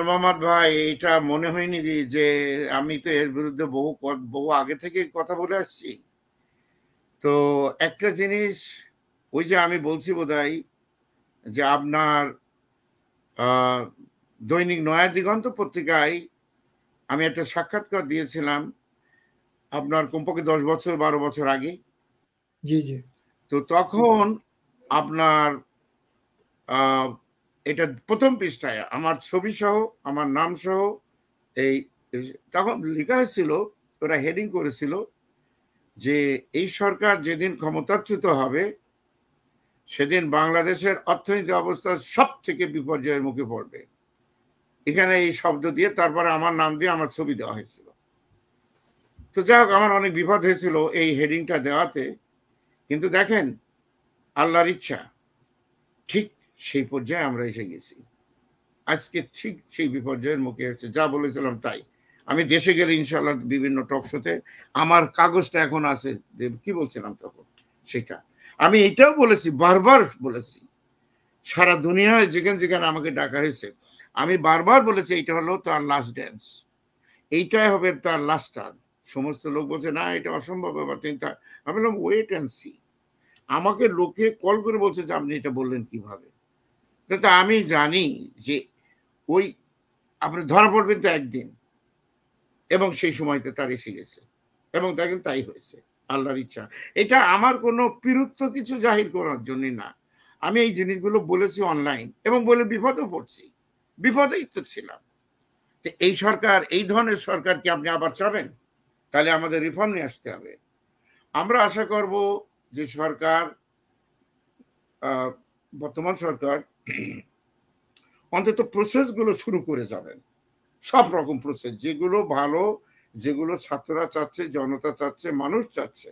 মোহাম্মদ ভাই, এটা মনে হয়নি যে আমি তো এর বিরুদ্ধে বহু আগে থেকে কথা বলে আসছি। তো একটা জিনিস, ওই যে আমি বলছি বোধহয় যে আপনার দৈনিক নয়া দিগন্ত পত্রিকায় আমি একটা সাক্ষাৎকার দিয়েছিলাম আপনার কমপক্ষে 10 বছর 12 বছর আগে। জি জি। তো তখন আপনার এটা প্রথম পৃষ্ঠায় আমার ছবি সহ, আমার নাম সহ, এই তখন লেখা হয়েছিল, ওরা হেডিং করেছিল যে এই সরকার যেদিন ক্ষমতাচ্যুত হবে সেদিন বাংলাদেশের অর্থনৈতিক অবস্থা সব থেকে বিপর্যয়ের মুখে পড়বে। এখানে এই শব্দ দিয়ে, তারপরে আমার নাম দিয়ে আমার ছবি দেওয়া হয়েছিল। তো যাই হোক, আমার অনেক বিপদ হয়েছিল এই হেডিংটা দেওয়াতে, কিন্তু দেখেন আল্লাহর ইচ্ছা, ঠিক সেই পর্যায়ে আমরা এসে গেছি। আজকে ঠিক সেই বিপর্যয়ের মুখে হচ্ছে, যা বলেছিলাম তাই। আমি দেশে গেলে ইনশাল্লাহ বিভিন্ন টক শোতে আমার কাগজটা এখন আছে, কি বলছিলাম তখন সেটা আমি এটাও বলেছি, বারবার বলেছি, সারা দুনিয়ায় যেখানে যেখানে আমাকে ডাকা হয়েছে আমি বারবার বলেছি এটা হলো তার লাস্ট ড্যান্স, এইটাই হবে তার লাস্ট টার্ন। সমস্ত লোক বলছে না এটা অসম্ভব ব্যাপার, আমি বললাম ওয়েট অ্যান্ড সি। আমাকে লোকে কল করে বলছে যে আপনি এটা বললেন কিভাবে? তা আমি জানি যে ওই আপনি ধরা পড়বেন তো একদিন, এবং সেই সময়তে তার এসে গেছে, এবং দেখেন তাই হয়েছে, আল্লাহর ইচ্ছা। এটা আমার কোনো পিরুত্ব কিছু জাহির করার জন্য না, আমি এই জিনিসগুলো বলেছি অনলাইন, এবং বলে বিপদেও পড়ছি, বিপদেই তো ছিলাম। তো এই সরকার, এই ধরনের সরকার কি আপনি আবার চাবেন? তাহলে আমাদের রিফর্ম নিয়ে আসতে হবে। আমরা আশা করব যে সরকার, বর্তমান সরকার অন্তত প্রসেসগুলো শুরু করে যাবেন, সব রকম প্রসেস, যেগুলো ভালো, যেগুলো ছাত্ররা চাচ্ছে, জনতা চাচ্ছে, মানুষ চাচ্ছে,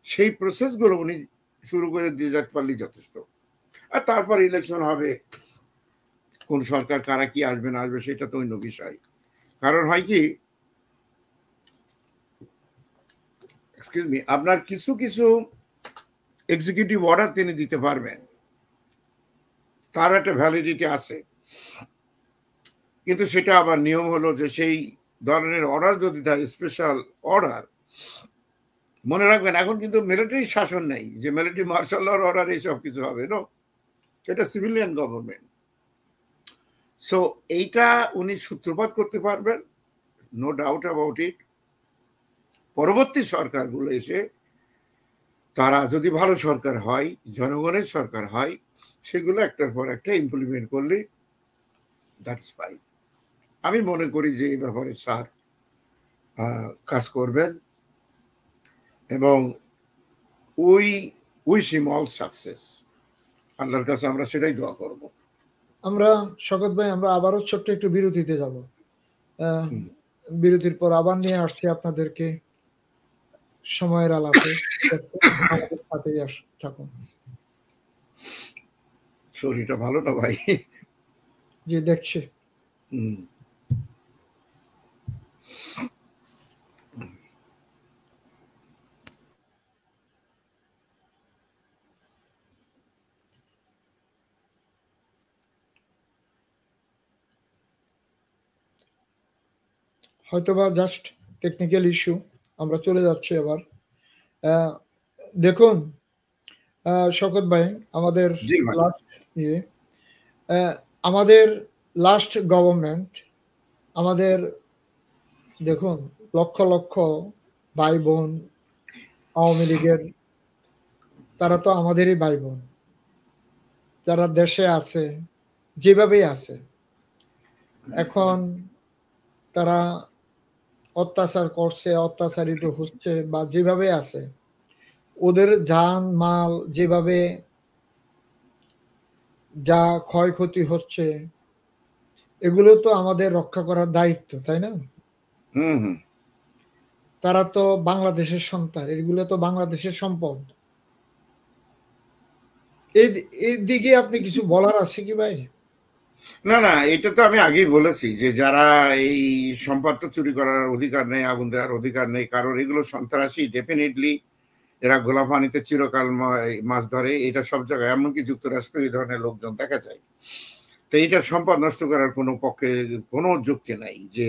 সেই প্রসেসগুলো উনি শুরু করে দিয়ে যেতে পারলেই যথেষ্ট। আর তারপর ইলেকশন হবে, কোন সরকার কারা কি আসবে না আসবে সেটা তো অন্য বিষয়। কারণ হয় কি, এক্সকিউজ মি, আপনার কিছু কিছু এক্সিকিউটিভ অর্ডার তিনি দিতে পারবেন, তার একটা ভ্যালিডিটি আছে, কিন্তু সেটা আবার নিয়ম হলো যে সেই ধরনের অর্ডার যদি থাকে স্পেশাল অর্ডার, মনে রাখবেন এখন কিন্তু মিলিটারি শাসন নেই যে মিলিটারি মার্শাল লর অর্ডার এইসব কিছু হবে, নো, এটা সিভিলিয়ান গভর্নমেন্ট। সো এইটা উনি সূত্রপাত করতে পারবেন, নো ডাউট অ্যাবাউট ইট। পরবর্তী সরকারগুলো এসে তারা যদি ভালো সরকার হয়, জনগণের সরকার হয়, সেগুলো একটার পর একটা ইমপ্লিমেন্ট করলে দ্যাটস ফাইন। আমি মনে করি যে এই ব্যাপারে স্যার কাজ করবেন এবং we wish him all success. আল্লাহর কাছে আমরা সেটাই দোয়া করব। আমরা শকত ভাই আমরা আবারও ছোট্ট একটু বিরতিতে যাব, বিরতির পর আবার নিয়ে আসছি আপনাদেরকে সময়ের আলাপে। আমাদের সাথেই থাকুন। শরীরটা ভালো না ভাই? জি দেখছি। হয়তোবা জাস্ট টেকনিক্যাল ইস্যু, আমরা চলে যাচ্ছি আবার। দেখুন শকত ভাই, আমাদের আমাদের লাস্ট গভর্নমেন্ট, আমাদের দেখুন লক্ষ লক্ষ ভাই বোন আওয়ামী লীগের, তারা তো আমাদেরই ভাই বোন, যারা দেশে আছে যেভাবেই আছে, এখন তারা অত্যাচার করছে, অত্যাচারিত হচ্ছে বা যেভাবে আছে, ওদের জান মাল যেভাবে যা ক্ষয়ক্ষতি হচ্ছে, এগুলো তো আমাদের রক্ষা করার দায়িত্ব, তাই না? তারা তো বাংলাদেশের সন্তান, এগুলো তো বাংলাদেশের সম্পদ। এই দিকে আপনি কিছু বলার আছে কি ভাই? না না, এটা তো আমি আগেই বলেছি যে যারা এই সম্পদ চুরি করার অধিকার নেই, আগুন দেওয়ার অধিকার নেই কারণ, এগুলো সন্ত্রাসী, ডেফিনেটলি এরা গোলা পানিতে চিরকাল মাছ ধরে, এটা সব জায়গায়, এমনকি যুক্তরাষ্ট্রে এই ধরনের লোকজন দেখা যায়। তো এটা সম্পদ নষ্ট করার কোনো পক্ষে কোনো যুক্তি নাই যে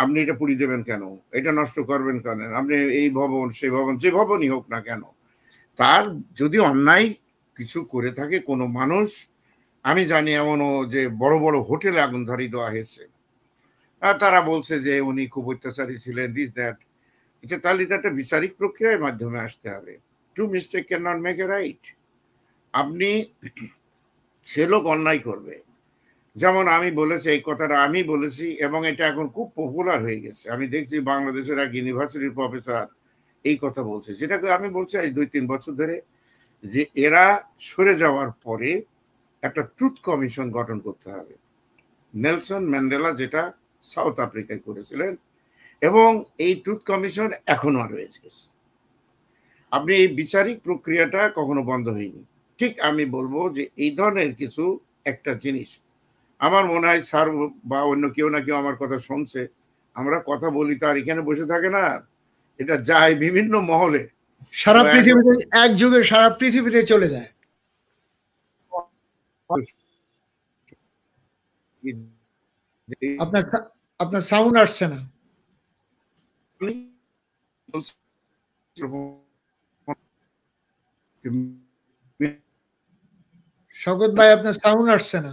আপনি এটা পুড়িয়ে দেবেন কেন, এটা নষ্ট করবেন কেন, আপনি এই ভবন সেই ভবন যে ভবনই হোক না কেন, তার যদি অন্যায় কিছু করে থাকে কোনো মানুষ, আমি জানি এমনও যে বড় বড় হোটেলে আগুন ধরিয়ে দেওয়া হয়েছে, আর তারা বলছে যে উনি খুব অত্যাচারী ছিলেন, দিস দ্যাট। আচ্ছা, তাহলে এটা একটা বিচারিক প্রক্রিয়ার মাধ্যমে আসতে হবে। Two mistake can not make a right. আপনি সে লোক অন্যায় করবে, যেমন আমি বলেছি এই কথাটা, আমি বলেছি এবং এটা এখন খুব পপুলার হয়ে গেছে। আমি দেখছি বাংলাদেশের এক ইউনিভার্সিটির প্রফেসর এই কথা বলছে, যেটাকে আমি বলছি আজ 2-3 বছর ধরে, যে এরা সরে যাওয়ার পরে একটা ট্রুথ কমিশন গঠন করতে হবে, নেলসন ম্যান্ডেলা যেটা সাউথ আফ্রিকায় করেছিলেন, এবং এই ট্রুথ কমিশন এখনো রয়েছে। আপনি এই বিচারিক প্রক্রিয়াটা কখনো বন্ধ হয়নি। ঠিক আমি বলবো যে এই ধরনের কিছু একটা জিনিস, আমার মনে হয় স্যার বা অন্য কেউ না কেউ আমার কথা শুনছে, আমরা কথা বলি তো আর এখানে বসে থাকে না, এটা যায় বিভিন্ন মহলে, সারা পৃথিবীতে, এক যুগে সারা পৃথিবীতে চলে যায়। আপনার সাউন্ড আসছে না। শওকত ভাই, আপনার সাউন্ড আসছে না।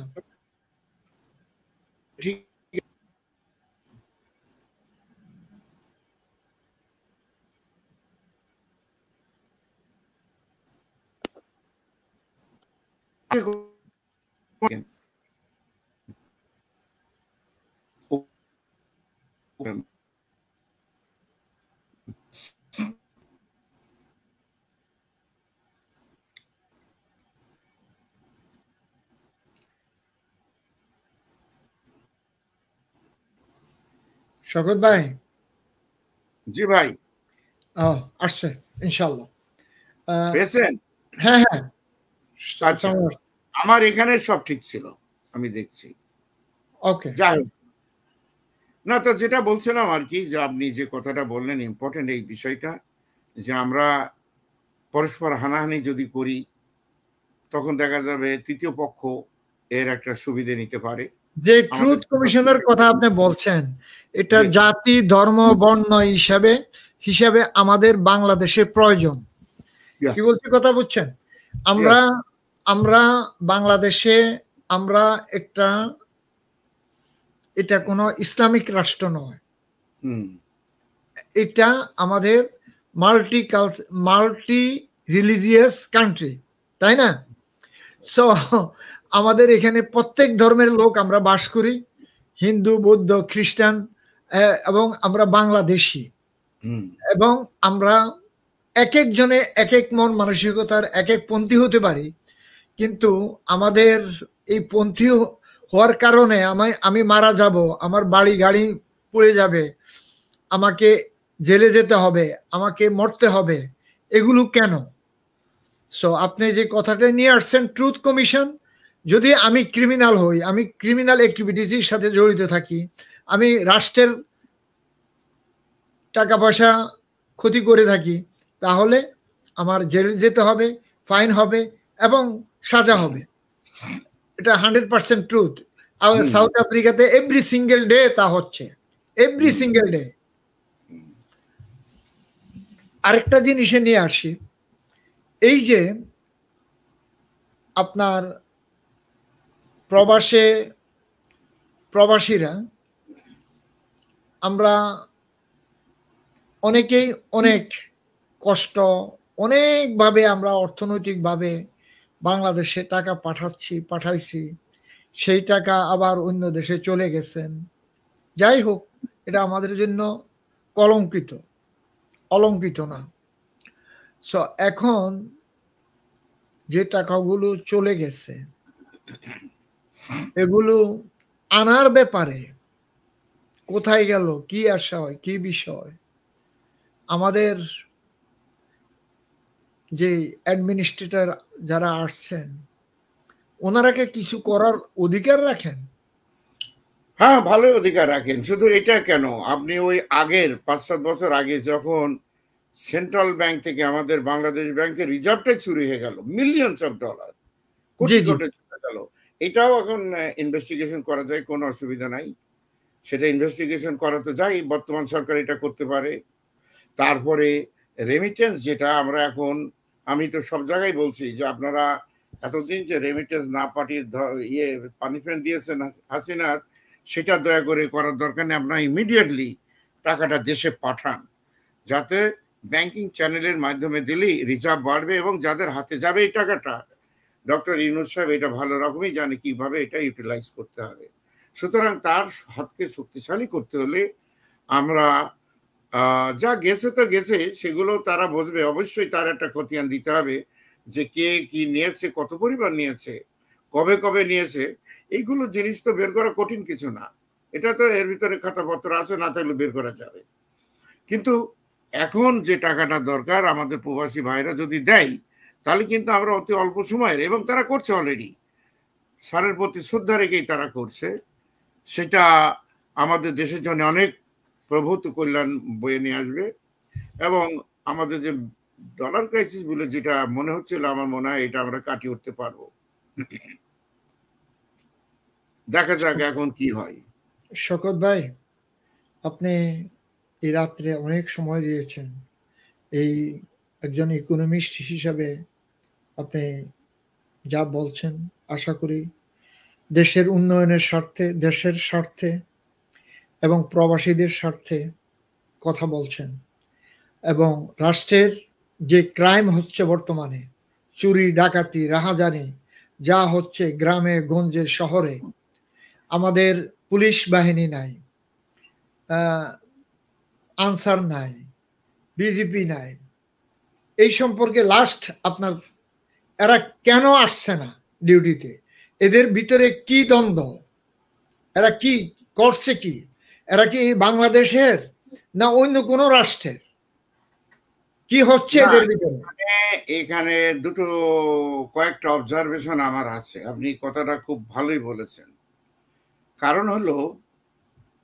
শওকত ভাই। জি ভাই। আসছে ইনশাআল্লাহ। পেয়েছেন? হ্যাঁ হ্যাঁ, আচ্ছা, আমার এখানে সব ঠিক ছিল। আমি দেখছি। ওকে, যাই হোক, না তো যেটা বলছিলাম আর কি, যে আপনি যে কথাটা বললেন ইম্পর্টেন্ট এই বিষয়টা, যে আমরা পরস্পর হানাহানি যদি করি তখন দেখা যাবে তৃতীয় পক্ষ এর একটা সুবিধে নিতে পারে। যে আমাদের ট্রুথ কমিশনের কথা আপনি বলছেন, এটা জাতি ধর্ম বর্ণ হিসাবে আমাদের বাংলাদেশে প্রয়োজন। কি বলছি কথা বুঝছেন? আমরা আমরা বাংলাদেশে আমরা এটা কোনো ইসলামিক রাষ্ট্র নয়, এটা আমাদের মাল্টি রিলিজিয়াস কান্ট্রি, তাই না? সো আমাদের এখানে প্রত্যেক ধর্মের লোক আমরা বাস করি, হিন্দু বৌদ্ধ খ্রিস্টান, এবং আমরা বাংলাদেশি, এবং আমরা এক একজনে এক এক মন মানসিকতার এক এক পন্থী হতে পারি, কিন্তু আমাদের এই পন্থী হওয়ার কারণে আমি মারা যাব, আমার বাড়ি গাড়ি পড়ে যাবে, আমাকে জেলে যেতে হবে, আমাকে মরতে হবে, এগুলো কেন? সো আপনি যে কথাটা নিয়ে আসছেন ট্রুথ কমিশন, যদি আমি ক্রিমিনাল হই, আমি ক্রিমিনাল অ্যাক্টিভিটিসের সাথে জড়িত থাকি, আমি রাষ্ট্রের টাকা পয়সা ক্ষতি করে থাকি, তাহলে আমার জেলে যেতে হবে, ফাইন হবে এবং সাজা হবে। এটা 100% ট্রুথ। সাউথ আফ্রিকাতে এভরি সিঙ্গেল ডে তা হচ্ছে, এভরি সিঙ্গেল ডে। আরেকটা জিনিসে নিয়ে আসি, এই যে আপনার প্রবাসীরা, আমরা অনেকেই অনেক কষ্ট, অনেকভাবে আমরা অর্থনৈতিকভাবে বাংলাদেশে টাকা পাঠাইছি, সেই টাকা আবার অন্য দেশে চলে গেছেন। যাই হোক, এটা আমাদের জন্য অলঙ্কিত না। সো এখন যে টাকাগুলো চলে গেছে, এগুলো আনার ব্যাপারে কোথায় গেল, কি আশয়, কি বিষয়, আমাদের যে অ্যাডমিনিস্ট্রেটর যারা আসছেন, ওনারা কি কিছু করার অধিকার রাখেন? হ্যাঁ, ভালো অধিকার রাখেন। শুধু এটা কেন, আপনি ওই আগের 5-7 বছর আগে যখন সেন্ট্রাল ব্যাংক থেকে আমাদের বাংলাদেশ ব্যাংকের রিজার্ভটাই চুরি হয়ে গেল, millions of dollar, crore crore চলে গেল, এটাও এখন ইনভেস্টিগেশন করা যায়, কোনো অসুবিধা নাই। সেটা ইনভেস্টিগেশন করা তো যাই, বর্তমান সরকার এটা করতে পারে। তারপরে রেমিটেন্স, যেটা আমরা এখন, আমি তো সব জায়গায় বলছি যে আপনারা এতদিন যে রেমিটেন্স না পাঠিয়ে পানিশমেন্ট দিয়েছেন হাসিনার, সেটা দয়া করে করার দরকার নেই। আপনারা ইমিডিয়েটলি টাকাটা দেশে পাঠান, যাতে ব্যাংকিং চ্যানেলের মাধ্যমে দিলেই রিজার্ভ বাড়বে, এবং যাদের হাতে যাবে এই টাকাটা, ডক্টর ইউনূস সাহেব এটা ভালো রকমই জানে কিভাবে এটা ইউটিলাইজ করতে হবে। সুতরাং তার হাতকে শক্তিশালী করতে হলে আমরা যা গেছে তো গেছে, সেগুলো তারা বুঝবে। অবশ্যই তার একটা খতিয়ান দিতে হবে, যে কে কি নিয়েছে, কত পরিমাণ নিয়েছে, কবে কবে নিয়েছে। এইগুলো জিনিস তো বের করা কঠিন কিছু না, এটা তো এর ভিতরে খাতাপত্র আছে, না থাকলে বের করা যাবে। কিন্তু এখন যে টাকাটা দরকার আমাদের প্রবাসী ভাইরা যদি দেয়, তাহলে কিন্তু আমরা অতি অল্প সময়ের, এবং তারা করছে অলরেডি, স্যারের প্রতি শ্রদ্ধা রেখেই তারা করছে, সেটা আমাদের দেশের জন্য অনেক প্রভূত কল্যাণ বয়ে নিয়ে আসবে। এবং আমাদের যে ডলার ক্রাইসিস বলে যেটা মনে হচ্ছিল, আমার মনে হয় এটা আমরা কাটিয়ে উঠতে পারবো। দেখা যাক এখন কি হয়। শওকত ভাই, আপনি এই রাত্রে অনেক সময় দিয়েছেন, এই একজন ইকোনমিস্ট হিসাবে আপনি যা বলছেন, আশা করি দেশের উন্নয়নের স্বার্থে, দেশের স্বার্থে এবং প্রবাসীদের স্বার্থে কথা বলছেন। এবং রাষ্ট্রের যে ক্রাইম হচ্ছে বর্তমানে, চুরি ডাকাতি রাহাজানি যা হচ্ছে গ্রামে গঞ্জে শহরে, আমাদের পুলিশ বাহিনী নাই, আনসার নাই, বিজেপি নাই, এই সম্পর্কে লাস্ট আপনার, এরা কেন আসছে না ডিউটিতে? এদের ভিতরে কি দ্বন্দ্ব? এরা কি করছে? কি এরা কি বাংলাদেশের না অন্য কোনো রাষ্ট্রের? কি হচ্ছে না, এদের ভিতরে? এখানে দুটো কয়েকটা অবজারভেশন আমার আছে। আপনি কথাটা খুব ভালোই বলেছেন। কারণ হলো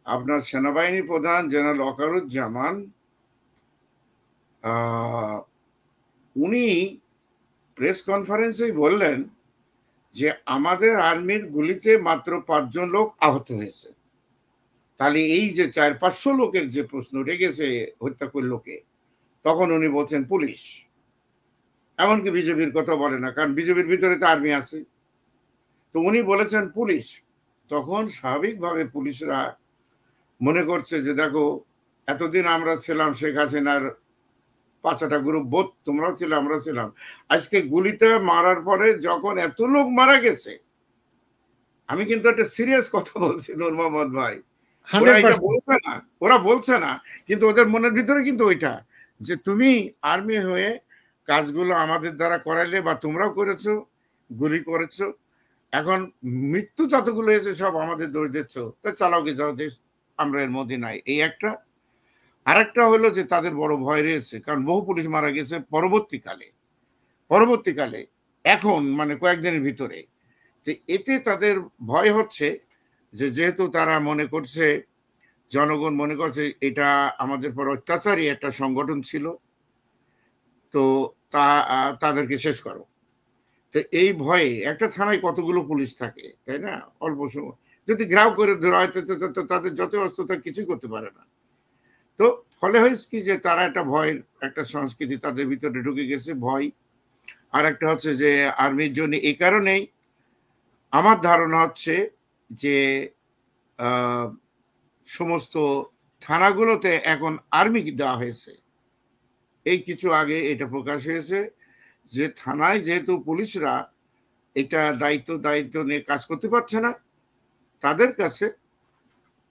আপনার সেনাবাহিনী প্রধান জেনারেল ওয়াকারুজ্জামান উনি প্রেস কনফারেন্সেই বললেন যে আমাদের আর্মির গুলিতে মাত্র 5 জন লোক আহত হয়েছে। তাহলে এই যে 400-500 লোকের যে প্রশ্ন রেগেছে হত্যা করল কে, তখন উনি বলছেন পুলিশ। এমনকি বিজেপির কথা বলে না, কারণ বিজেপির ভিতরে তো আর্মি আছে। তো উনি বলেছেন পুলিশ। তখন স্বাভাবিকভাবে পুলিশরা মনে করছে যে দেখো, এতদিন আমরা ছিলাম শেখ হাসিনার 5টা গ্রুপ, বোধ তোমরাও ছিল আমরা ছিলাম, আজকে গুলিতে মারার পরে যখন এত লোক মারা গেছে, আমি কিন্তু একটা সিরিয়াস কথা বলছি নূর মোহাম্মদ ভাই, ওরা এটা 100%। বলছে না, ওরা বলছে না, কিন্তু ওদের মনের ভিতরে কিন্তু ওইটা যে তুমি আর্মি হয়ে কাজগুলো আমাদের দ্বারা করাইলে, বা তোমরাও করেছো, গুলি করেছো, এখন মৃত্যু যতগুলো হয়েছে সব আমাদের দোষ দিচ্ছ, তো চালাও কি যাও দেশ, আমরা এর মধ্যে নাই। এই একটা। আরেকটা হলো যে তাদের বড় ভয় রয়েছে, কারণ বহু পুলিশ মারা গেছে পরবর্তীকালে এখন মানে কয়েকদিনের ভিতরে। তো এতে তাদের ভয় হচ্ছে যে যেহেতু তারা মনে করছে, জনগণ মনে করছে এটা আমাদের পর অত্যাচারী একটা সংগঠন ছিল, তো তাদেরকে শেষ করো। তো এই ভয়ে একটা থানায় কতগুলো পুলিশ থাকে, তাই না? অল্প সময় যদি ঘেরাও করে ধরা হয় তো তাদের যত অস্ত্রতা কিছুই করতে পারে না। তো ফলে হয়েছে কি যে তারা একটা ভয়ের একটা সংস্কৃতি তাদের ভিতরে ঢুকে গেছে, ভয়। আর একটা হচ্ছে যে আর্মির জন্য এই কারণেই আমার ধারণা হচ্ছে যে সমস্ত থানাগুলোতে এখন আর্মি দেওয়া হয়েছে। এই কিছু আগে এটা প্রকাশ হয়েছে যে থানায় যেহেতু পুলিশরা এটা দায়িত্ব নিয়ে কাজ করতে পারছে না, তাদের কাছে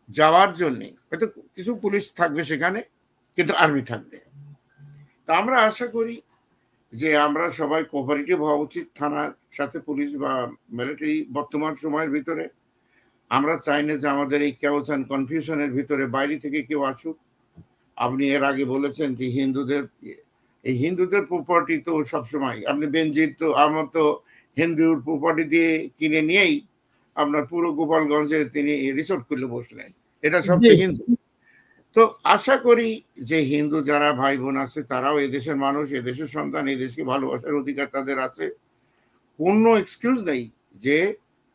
যাওয়ার জন্যে হয়তো কিছু পুলিশ থাকবে সেখানে, কিন্তু আর্মি থাকবে। তা আমরা আশা করি যে আমরা সবাই কোঅপারেটিভ হওয়া উচিত থানার সাথে, পুলিশ বা মিলিটারি বর্তমান সময়ের ভিতরে। আমরা চাই না যে আমাদের এই কেওস অ্যান্ড কনফিউশনের ভিতরে বাইরে থেকে কেউ আসুক। আপনি এর আগে বলেছেন যে হিন্দুদের প্রপার্টি তো সবসময়, আপনি বেনজির তো আমার তো হিন্দুর প্রপার্টি দিয়ে কিনে নিয়েই আপনার পুরো গোপালগঞ্জে তিনি রিসোর্ট খুলে বসলেন, এটা সব তো হিন্দু। তো আশা করি যে হিন্দু যারা ভাই বোন আছে তারাও এদেশের মানুষ, এদেশের সন্তান, এই দেশকে ভালোবাসার অধিকার তাদের আছে। কোনো এক্সকিউজ নেই যে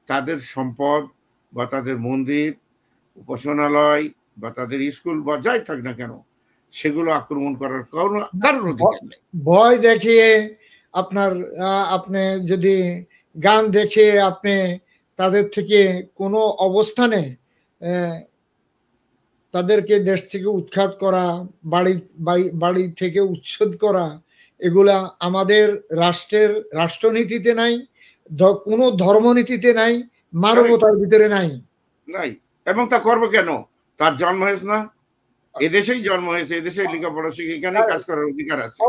তাদের সম্পদ বা তাদের মন্দির, উপাসনালয় বা তাদের স্কুল বা যাই থাক না কেন, সেগুলো আক্রমণ করার কারোর অধিকার নেই। ভয় দেখিয়ে আপনি যদি গান দেখে আপনি তাদের থেকে কোনো অবস্থানে তাদেরকে দেশ থেকে উৎখাত করা, বাড়ি থেকে উচ্ছেদ করা, এগুলা আমাদের রাষ্ট্রনীতিতে নাই, কোনো ধর্মনীতিতে নাই, মানবতার ভিতরে নাই। এবং তা করবো কেন? তার জন্ম হয়েছে না, এদেশেই জন্ম হয়েছে, এদেশে লেখাপড়া শিখে এখানে কাজ করার অধিকার আছে।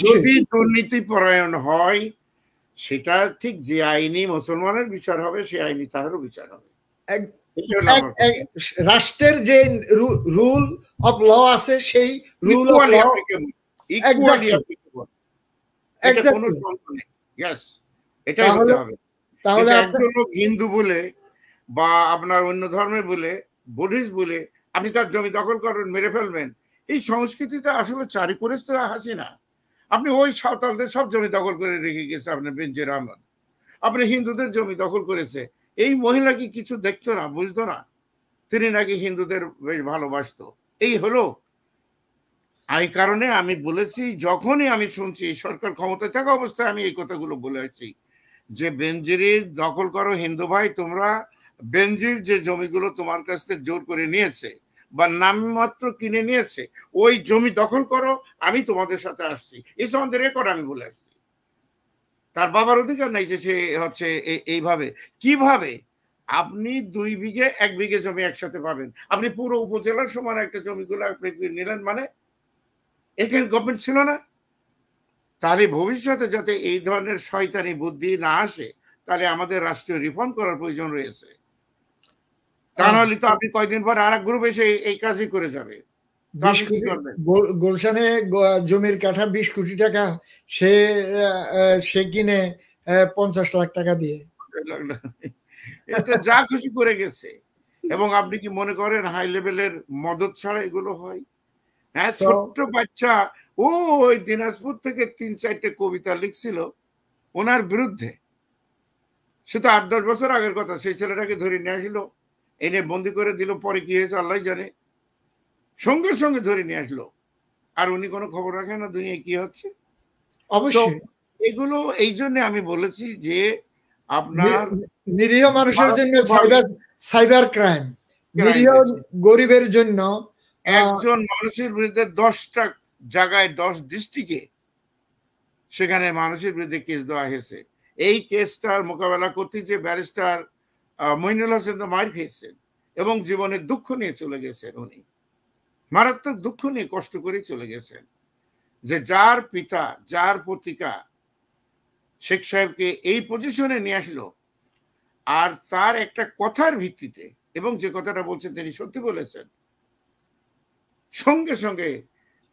যদি দুর্নীতি পরায়ণ হয়, সেটা ঠিক যে আইনি মুসলমানের বিচার হবে, সে আইনি তাহারও বিচার হবে। রাষ্ট্রের যে রুল অফ ল আছে, সেই rule of law equally applicable, এটা কোনো সন্দেহ নেই। ইয়েস, এটাই হতে হবে। তাহলে একজন লোক হিন্দু বলে বা আপনার অন্য ধর্মের বলে, বুদ্ধিস্ট বলে আপনি তার জমি দখল করবেন, মেরে ফেলবেন, এই সংস্কৃতিটা আসলে চারি করেছে হাসিনা। আপনি ওই সাঁওতালদের সব জমি দখল করে রেখে গেছে আপনার বেনজির আহমদ, আপনি হিন্দুদের জমি দখল করেছে। এই মহিলা কি কিছু দেখতো না, বুঝতো না তিনি নাকি হিন্দুদের বেশ ভালোবাসতো? এই হলো। এই কারণে আমি বলেছি, যখনই আমি শুনছি সরকার ক্ষমতায় থাকা অবস্থায়, আমি এই কথাগুলো বলে আসছি যে বেনজিরের দখল করো হিন্দু ভাই, তোমরা বেনজির যে জমিগুলো তোমার কাছ থেকে জোর করে নিয়েছে বা নামমাত্র কিনে নিয়েছে, ওই জমি দখল করো, আমি তোমাদের সাথে আসছি। এই সম্বন্ধে রেকর্ড আমি বলে আসছি। তার বাবার অধিকার নাই যে সে হচ্ছে এইভাবে। কিভাবে আপনি 2 বিঘে 1 বিঘে জমি একসাথে পাবেন? আপনি পুরো উপজেলার সমান একটা জমিগুলো আপনি নিলেন, মানে এখানে গভর্নমেন্ট ছিল না? তাহলে ভবিষ্যতে যাতে এই ধরনের শয়তানি বুদ্ধি না আসে, তাহলে আমাদের রাষ্ট্রীয় রিফর্ম করার প্রয়োজন রয়েছে। তা নাহলে তো আপনি কয়েকদিন পর আর এক গ্রুপ এসে এই কাজই করে যাবে। 20 কোটি গুলশানে জমির কাঠা 20 কোটি টাকা সে কিনে 50 লাখ টাকা দিয়ে, এটা যা খুশি করে গেছে। এবং আপনি কি মনে করেন হাই লেভেলের মদত ছাড়া এগুলো হয়? হ্যাঁ, ছোট্ট বাচ্চা ওই দিনাজপুর থেকে 3-4টে কবিতা লিখছিল ওনার বিরুদ্ধে, সে তো 8-10 বছর আগের কথা। সেই ছেলেটাকে ধরে নিয়ে আসলো, এনে বন্দি করে দিল, পরে কি হয়েছে আল্লাহ জানে, সঙ্গে সঙ্গে ধরে নিয়ে আসলো, আর উনি কোনো খবর রাখেন না দুনিয়ায় কি হচ্ছে। অবশ্যই এগুলো এই জন্য আমি বলেছি যে আপনার নিরীহ মানুষের জন্য সাইবার ক্রাইম, নিরীহ গরিবের জন্য একজন মানুষের বিরুদ্ধে 10টা জায়গায় 10 ডিস্ট্রিক্টে সেখানে মানুষের বিরুদ্ধে কেস দেওয়া হয়েছে। এই কেসটার মোকাবেলা করতে যে ব্যারিস্টার মইনুল হোসেন তো মার খেয়েছেন এবং জীবনের দুঃখ নিয়ে চলে গেছেন, উনি মারাত্মক দুঃখ নিয়ে কষ্ট করে চলে গেছেন, যে যার পিতা যার পত্রিকা শেখ সাহেবকে এই পজিশনে নিয়ে আসলো, আর তার একটা কথার ভিত্তিতে, এবং যে কথাটা বলছেন তিনি সত্যি বলেছেন, সঙ্গে সঙ্গে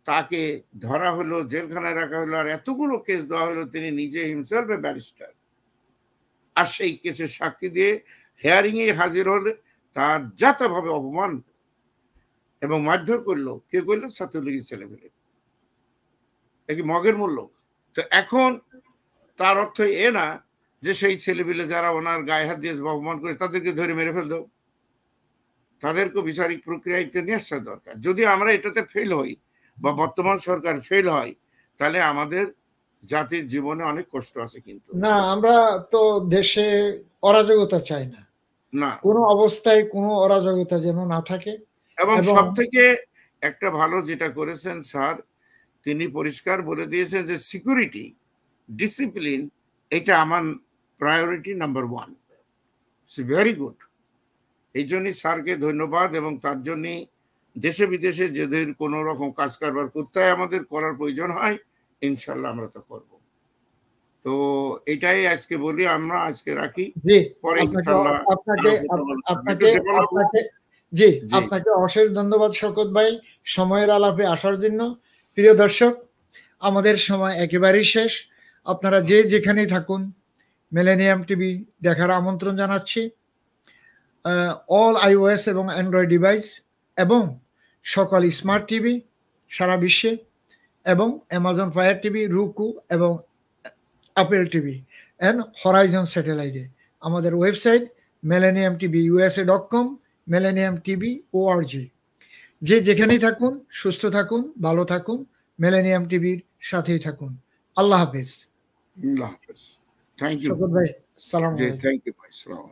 তাকে ধরা হলো, জেলখানায় রাখা হলো, আর এতগুলো কেস দেওয়া হলো। তিনি নিজে হিমসেলফ এ ব্যারিস্টার, আর সেই কেসের সাক্ষী দিয়ে হেয়ারিং এ হাজির হলে তার জাতভাবে অপমান এবং মারধর করলো। কে করলো? ছাত্রলীগের ছেলেমেলে, কি মগের মূল্য। তো এখন তার অর্থ এ না যে সেই ছেলেপিলে যারা ওনার গায়ে হাত দিয়ে অপমান করে তাদেরকে ধরে মেরে ফেল দাও, তাদেরকে বিচারিক প্রক্রিয়ায় নিয়ে আসা দরকার। যদি আমরা এটাতে ফেল হই বা বর্তমান সরকার ফেল হয়, তাহলে আমাদের জাতির জীবনে অনেক কষ্ট আছে। কিন্তু না, আমরা তো দেশে অরাজকতা চাই না, না কোনো অবস্থায় কোনো অরাজকতা যেন না থাকে। এবং সব থেকে একটা ভালো যেটা করেছেন স্যার, তিনি পরিষ্কার বলে দিয়েছেন যে সিকিউরিটি ডিসিপ্লিন এটা আমার প্রায়োরিটি নাম্বার 1। Very good. এই জন্যই স্যারকে ধন্যবাদ, এবং তার জন্য দেশে বিদেশে যাদের কোনো রকম কাজ কারবার করতে হয়, আমাদের করার প্রয়োজন হয়, ইনশাল্লাহ আমরা তো করব। তো এটাই আজকে বলি, আমরা আজকে রাখি, পরে ইনশাল্লাহ আপনাকে অশেষ ধন্যবাদ শওকত ভাই সময়ের আলাপে আসার জন্য। প্রিয় দর্শক, আমাদের সময় একেবারেই শেষ। আপনারা যে যেখানেই থাকুন মিলেনিয়াম টিভি দেখার আমন্ত্রণ জানাচ্ছি। অল iOS এবং অ্যান্ড্রয়েড ডিভাইস এবং সকল স্মার্ট টিভি সারা বিশ্বে, এবং অ্যামাজন ফায়ার টিভি, রুকু এবং অ্যাপেল টিভি অ্যান্ড হরাইজন স্যাটেলাইটে। আমাদের ওয়েবসাইট millenniumtvusa.com, millenniumtv.org। যে যেখানেই থাকুন সুস্থ থাকুন, ভালো থাকুন, মিলেনিয়াম টিভির সাথেই থাকুন। আল্লাহ হাফেজ। আল্লাহ হাফেজ। থ্যাংক ইউ শওকত ভাই, সালাম আলাইকুম। থ্যাংক ইউ ভাই, সালাম।